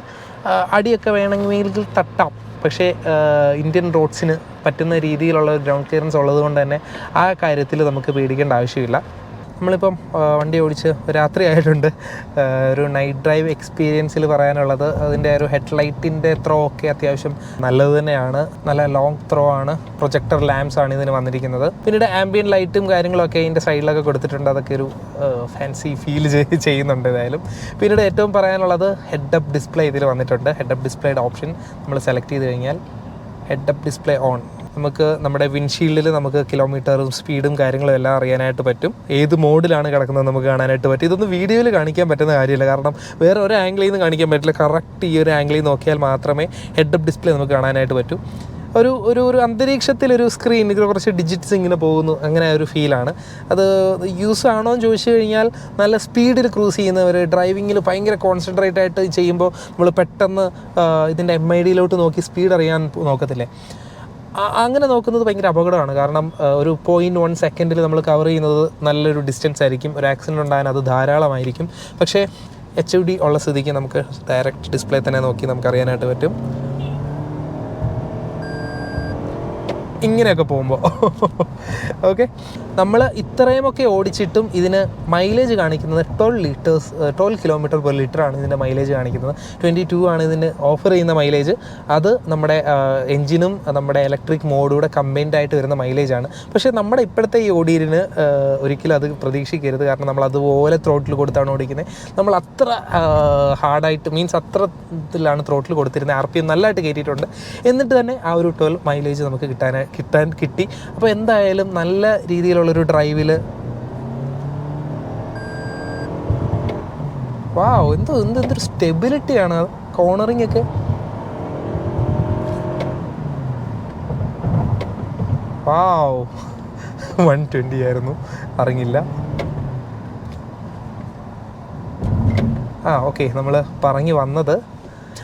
അടിയൊക്കെ വേണമെങ്കിൽ തട്ടാം. പക്ഷേ ഇന്ത്യൻ റോഡ്സിന് പറ്റുന്ന രീതിയിലുള്ള ഗ്രൗണ്ട് ക്ലിയറൻസ് ഉള്ളത് കൊണ്ട് തന്നെ ആ കാര്യത്തിൽ നമുക്ക് പേടിക്കേണ്ട ആവശ്യമില്ല. നമ്മളിപ്പം വണ്ടി ഓടിച്ച് രാത്രി ആയിട്ടുണ്ട്. ഒരു നൈറ്റ് ഡ്രൈവ് എക്സ്പീരിയൻസിൽ പറയാനുള്ളത് അതിൻ്റെ ഒരു ഹെഡ്ലൈറ്റിൻ്റെ ത്രോ ഒക്കെ അത്യാവശ്യം നല്ലത് തന്നെയാണ്. നല്ല ലോങ് ത്രോ ആണ്. പ്രൊജക്ടർ ലാംപ്സ് ആണ് ഇതിന് വന്നിരിക്കുന്നത്. പിന്നീട് ആംബിയൻ ലൈറ്റും കാര്യങ്ങളൊക്കെ ഇതിൻ്റെ സൈഡിലൊക്കെ കൊടുത്തിട്ടുണ്ട്. അതൊക്കെ ഒരു ഫാൻസി ഫീൽ ചെയ്യുന്നുണ്ട് ഏതായാലും. പിന്നീട് ഏറ്റവും പറയാനുള്ളത് ഹെഡ് അപ്പ് ഡിസ്പ്ലേ ഇതിൽ വന്നിട്ടുണ്ട്. ഹെഡ് അപ്പ് ഡിസ്പ്ലേയുടെ ഓപ്ഷൻ നമ്മൾ സെലക്ട് ചെയ്ത് കഴിഞ്ഞാൽ ഹെഡ് അപ്പ് ഡിസ്പ്ലേ ഓൺ, നമുക്ക് നമ്മുടെ വിൻഷീൽഡിൽ നമുക്ക് കിലോമീറ്ററും സ്പീഡും കാര്യങ്ങളും എല്ലാം അറിയാനായിട്ട് പറ്റും. ഏത് മോഡിലാണ് കിടക്കുന്നത് നമുക്ക് കാണാനായിട്ട് പറ്റും. ഇതൊന്നും വീഡിയോയിൽ കാണിക്കാൻ പറ്റുന്ന കാര്യമില്ല, കാരണം വേറെ ഒരു ആംഗിളിൽ നിന്ന് കാണിക്കാൻ പറ്റില്ല. കറക്റ്റ് ഈ ഒരു ആംഗിളിൽ നോക്കിയാൽ മാത്രമേ ഹെഡ് അപ്പ് ഡിസ്പ്ലേ നമുക്ക് കാണാനായിട്ട് പറ്റൂ. ഒരു അന്തരീക്ഷത്തിലൊരു സ്ക്രീൻ ഇതിൽ കുറച്ച് ഡിജിറ്റ്സ് ഇങ്ങനെ പോകുന്നു, അങ്ങനെ ഒരു ഫീലാണ്. അത് യൂസ് ആണോ എന്ന് ചോദിച്ചു കഴിഞ്ഞാൽ നല്ല സ്പീഡിൽ ക്രൂസ് ചെയ്യുന്നവർ, ഡ്രൈവിങ്ങിൽ ഭയങ്കര കോൺസെൻട്രേറ്റ് ആയിട്ട് ചെയ്യുമ്പോൾ നമ്മൾ പെട്ടെന്ന് ഇതിൻ്റെ MIDയിലോട്ട് നോക്കി സ്പീഡ് അറിയാൻ നോക്കത്തില്ലേ, അങ്ങനെ നോക്കുന്നത് ഭയങ്കര അപകടമാണ്. കാരണം ഒരു 0.1 സെക്കൻഡിൽ നമ്മൾ കവർ ചെയ്യുന്നത് നല്ലൊരു ഡിസ്റ്റൻസ് ആയിരിക്കും. ഒരു ആക്സിഡൻറ്റ് ഉണ്ടാകാൻ അത് ധാരാളമായിരിക്കും. പക്ഷേ HUD ഉള്ള സ്ഥിതിക്ക് നമുക്ക് ഡയറക്റ്റ് ഡിസ്പ്ലേ തന്നെ നോക്കി നമുക്കറിയാനായിട്ട് പറ്റും. ഇങ്ങനെയൊക്കെ പോകുമ്പോൾ ഓക്കെ. നമ്മൾ ഇത്രയുമൊക്കെ ഓടിച്ചിട്ടും ഇതിന് മൈലേജ് കാണിക്കുന്നത് 12 കിലോമീറ്റർ പെർ ലിറ്ററാണ് ഇതിൻ്റെ മൈലേജ് കാണിക്കുന്നത്. 22 ആണ് ഇതിന് ഓഫർ ചെയ്യുന്ന മൈലേജ്. അത് നമ്മുടെ എൻജിനും നമ്മുടെ ഇലക്ട്രിക് മോഡൂടെ കമ്പൈൻഡ് ആയിട്ട് വരുന്ന മൈലേജാണ്. പക്ഷേ നമ്മുടെ ഇപ്പോഴത്തെ ഈ ഓടിയിന് ഒരിക്കലും അത് പ്രതീക്ഷിക്കരുത്. കാരണം നമ്മൾ അതുപോലെ ത്രോട്ടിൽ കൊടുത്താണ് ഓടിക്കുന്നത്. നമ്മൾ അത്ര ഹാർഡായിട്ട് മീൻസ് അത്ര ഇതിലാണ് ത്രോട്ടിൽ കൊടുത്തിരുന്നത്. RPM നല്ലതായിട്ട് കയറ്റിയിട്ടുണ്ട്. എന്നിട്ട് തന്നെ ആ ഒരു 12 മൈലേജ് നമുക്ക് കിട്ടി. അപ്പോൾ എന്തായാലും നല്ല രീതിയിലുള്ളൊരു ഡ്രൈവിൽ എന്തൊരു സ്റ്റെബിലിറ്റിയാണ്. കോർണറിങ് ഒക്കെ വാവ് 120 ആയിരുന്നു, അറിഞ്ഞില്ല. ഓക്കെ, നമ്മൾ പറഞ്ഞു വന്നത്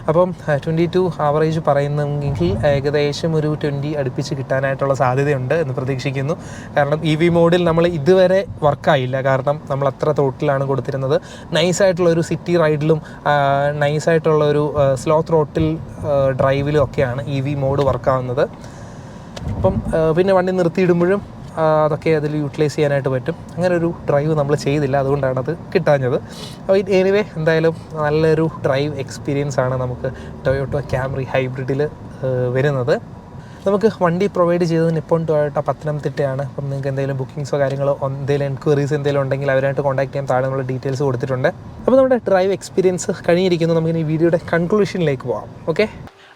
അപ്പം 22 ആവറേജ് പറയുന്നെങ്കിൽ ഏകദേശം ഒരു 20 അടുപ്പിച്ച് കിട്ടാനായിട്ടുള്ള സാധ്യതയുണ്ട് എന്ന് പ്രതീക്ഷിക്കുന്നു. കാരണം EV മോഡിൽ നമ്മൾ ഇതുവരെ വർക്കായില്ല. കാരണം നമ്മൾ അത്ര ത്രോട്ടിലാണ് കൊടുത്തിരുന്നത്. നൈസായിട്ടുള്ളൊരു സിറ്റി റൈഡിലും നൈസായിട്ടുള്ളൊരു സ്ലോ ത്രോട്ടിൽ ഡ്രൈവിലും ഒക്കെയാണ് EV മോഡ് വർക്കാവുന്നത്. അപ്പം പിന്നെ വണ്ടി നിർത്തിയിടുമ്പോഴും അതൊക്കെ അതിൽ യൂട്ടിലൈസ് ചെയ്യാനായിട്ട് പറ്റും. അങ്ങനെ ഒരു ഡ്രൈവ് നമ്മൾ ചെയ്തില്ല, അതുകൊണ്ടാണ് അത് കിട്ടാഞ്ഞത്. എനിവേ എന്തായാലും നല്ലൊരു ഡ്രൈവ് എക്സ്പീരിയൻസ് ആണ് നമുക്ക് ടൊയോട്ട ക്യാമറി ഹൈബ്രിഡിൽ വരുന്നത്. നമുക്ക് വണ്ടി പ്രൊവൈഡ് ചെയ്തത് നിപ്പോൺ ടൊയോട്ട പത്തനംതിട്ടയാണ്. അപ്പം നിങ്ങൾക്ക് എന്തെങ്കിലും ബുക്കിങ്സോ കാര്യങ്ങളോ എന്തെങ്കിലും എൻക്വയറീസ് എന്തെങ്കിലും ഉണ്ടെങ്കിൽ അവരായിട്ട് കോൺടാക്ട് ചെയ്യാൻ താഴെ നമ്മൾ ഡീറ്റെയിൽസ് കൊടുത്തിട്ടുണ്ട്. അപ്പോൾ നമ്മുടെ ഡ്രൈവ് എക്സ്പീരിയൻസ് കഴിഞ്ഞിരിക്കുന്നു. നമുക്ക് ഈ വീഡിയോയുടെ കൺക്ലൂഷനിലേക്ക് പോകാം. ഓക്കെ,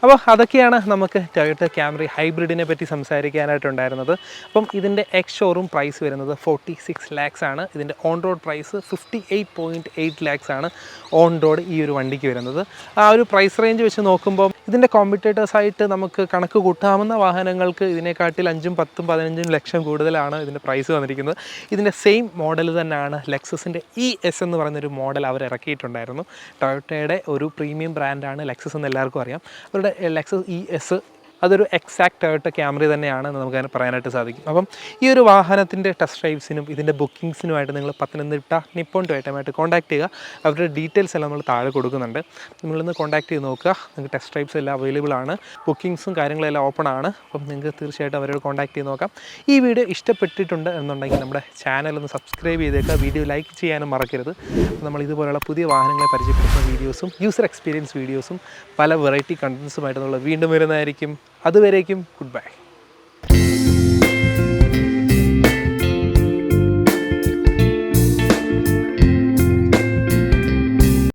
അപ്പോൾ അതൊക്കെയാണ് നമുക്ക് ടൊയോട്ട ക്യാമറി ഹൈബ്രിഡിനെ പറ്റി സംസാരിക്കാനായിട്ടുണ്ടായിരുന്നത്. അപ്പം ഇതിൻ്റെ എക്സ് ഷോറൂം പ്രൈസ് വരുന്നത് 46 lakhs ആണ്. ഇതിൻ്റെ ഓൺ റോഡ് പ്രൈസ് 58.8 lakhs ആണ് ഓൺ റോഡ് ഈ ഒരു വണ്ടിക്ക് വരുന്നത്. ആ ഒരു പ്രൈസ് റേഞ്ച് വെച്ച് നോക്കുമ്പോൾ ഇതിൻ്റെ കോമ്പറ്റേറ്റേഴ്സായിട്ട് നമുക്ക് കണക്ക് കൂട്ടാവുന്ന വാഹനങ്ങൾക്ക് ഇതിനെക്കാട്ടിൽ 5, 10, 15 ലക്ഷം കൂടുതലാണ് ഇതിൻ്റെ പ്രൈസ് വന്നിരിക്കുന്നത്. ഇതിൻ്റെ സെയിം മോഡൽ തന്നെയാണ് ലെക്സസിൻ്റെ ES എന്ന് പറയുന്നൊരു മോഡൽ അവർ ഇറക്കിയിട്ടുണ്ടായിരുന്നു. ടൊയോട്ടയുടെ ഒരു പ്രീമിയം ബ്രാൻഡാണ് ലെക്സസ് എന്ന് എല്ലാവർക്കും അറിയാം. അവരുടെ ലെക്സസ് ES അതൊരു എക്സാക്ട് ടൊയോട്ട ക്യാമറി തന്നെയാണ് എന്ന് നമുക്ക് പറയാനായിട്ട് സാധിക്കും. അപ്പം ഈ ഒരു വാഹനത്തിൻ്റെ ടെസ്റ്റ് ഡ്രൈവ്സിനും ഇതിൻ്റെ ബുക്കിങ്സിനുമായിട്ട് നിങ്ങൾ പത്തനംതിട്ട നിപ്പോൺ ടൊയോട്ടയുമായിട്ട് കോൺടാക്ട് ചെയ്യുക. അവരുടെ ഡീറ്റെയിൽസ് എല്ലാം നമ്മൾ താഴെ കൊടുക്കുന്നുണ്ട്. നിങ്ങളിന്ന് കോൺടാക്ട് ചെയ്ത് നോക്കുക. നിങ്ങൾക്ക് ടെസ്റ്റ് ഡ്രൈവ്സ് എല്ലാം അവൈലബിൾ ആണ്. ബുക്കിങ്സും കാര്യങ്ങളെല്ലാം ഓപ്പൺ ആണ്. അപ്പം നിങ്ങൾക്ക് തീർച്ചയായിട്ടും അവരോട് കോൺടാക്ട് ചെയ്ത് നോക്കാം. ഈ വീഡിയോ ഇഷ്ടപ്പെട്ടിട്ടുണ്ട് എന്നുണ്ടെങ്കിൽ നമ്മുടെ ചാനൽ ഒന്ന് സബ്സ്ക്രൈബ് ചെയ്തേക്കുക. വീഡിയോ ലൈക്ക് ചെയ്യാനും മറക്കരുത്. നമ്മൾ ഇതുപോലുള്ള പുതിയ വാഹനങ്ങളെ പരിചയപ്പെടുത്തുന്ന വീഡിയോസും യൂസർ എക്സ്പീരിയൻസ് വീഡിയോസും പല വെറൈറ്റി കണ്ടൻസുമായിട്ട് നമ്മൾ വീണ്ടും വരുന്നതായിരിക്കും. അതുവരേക്കും ഗുഡ് ബൈ.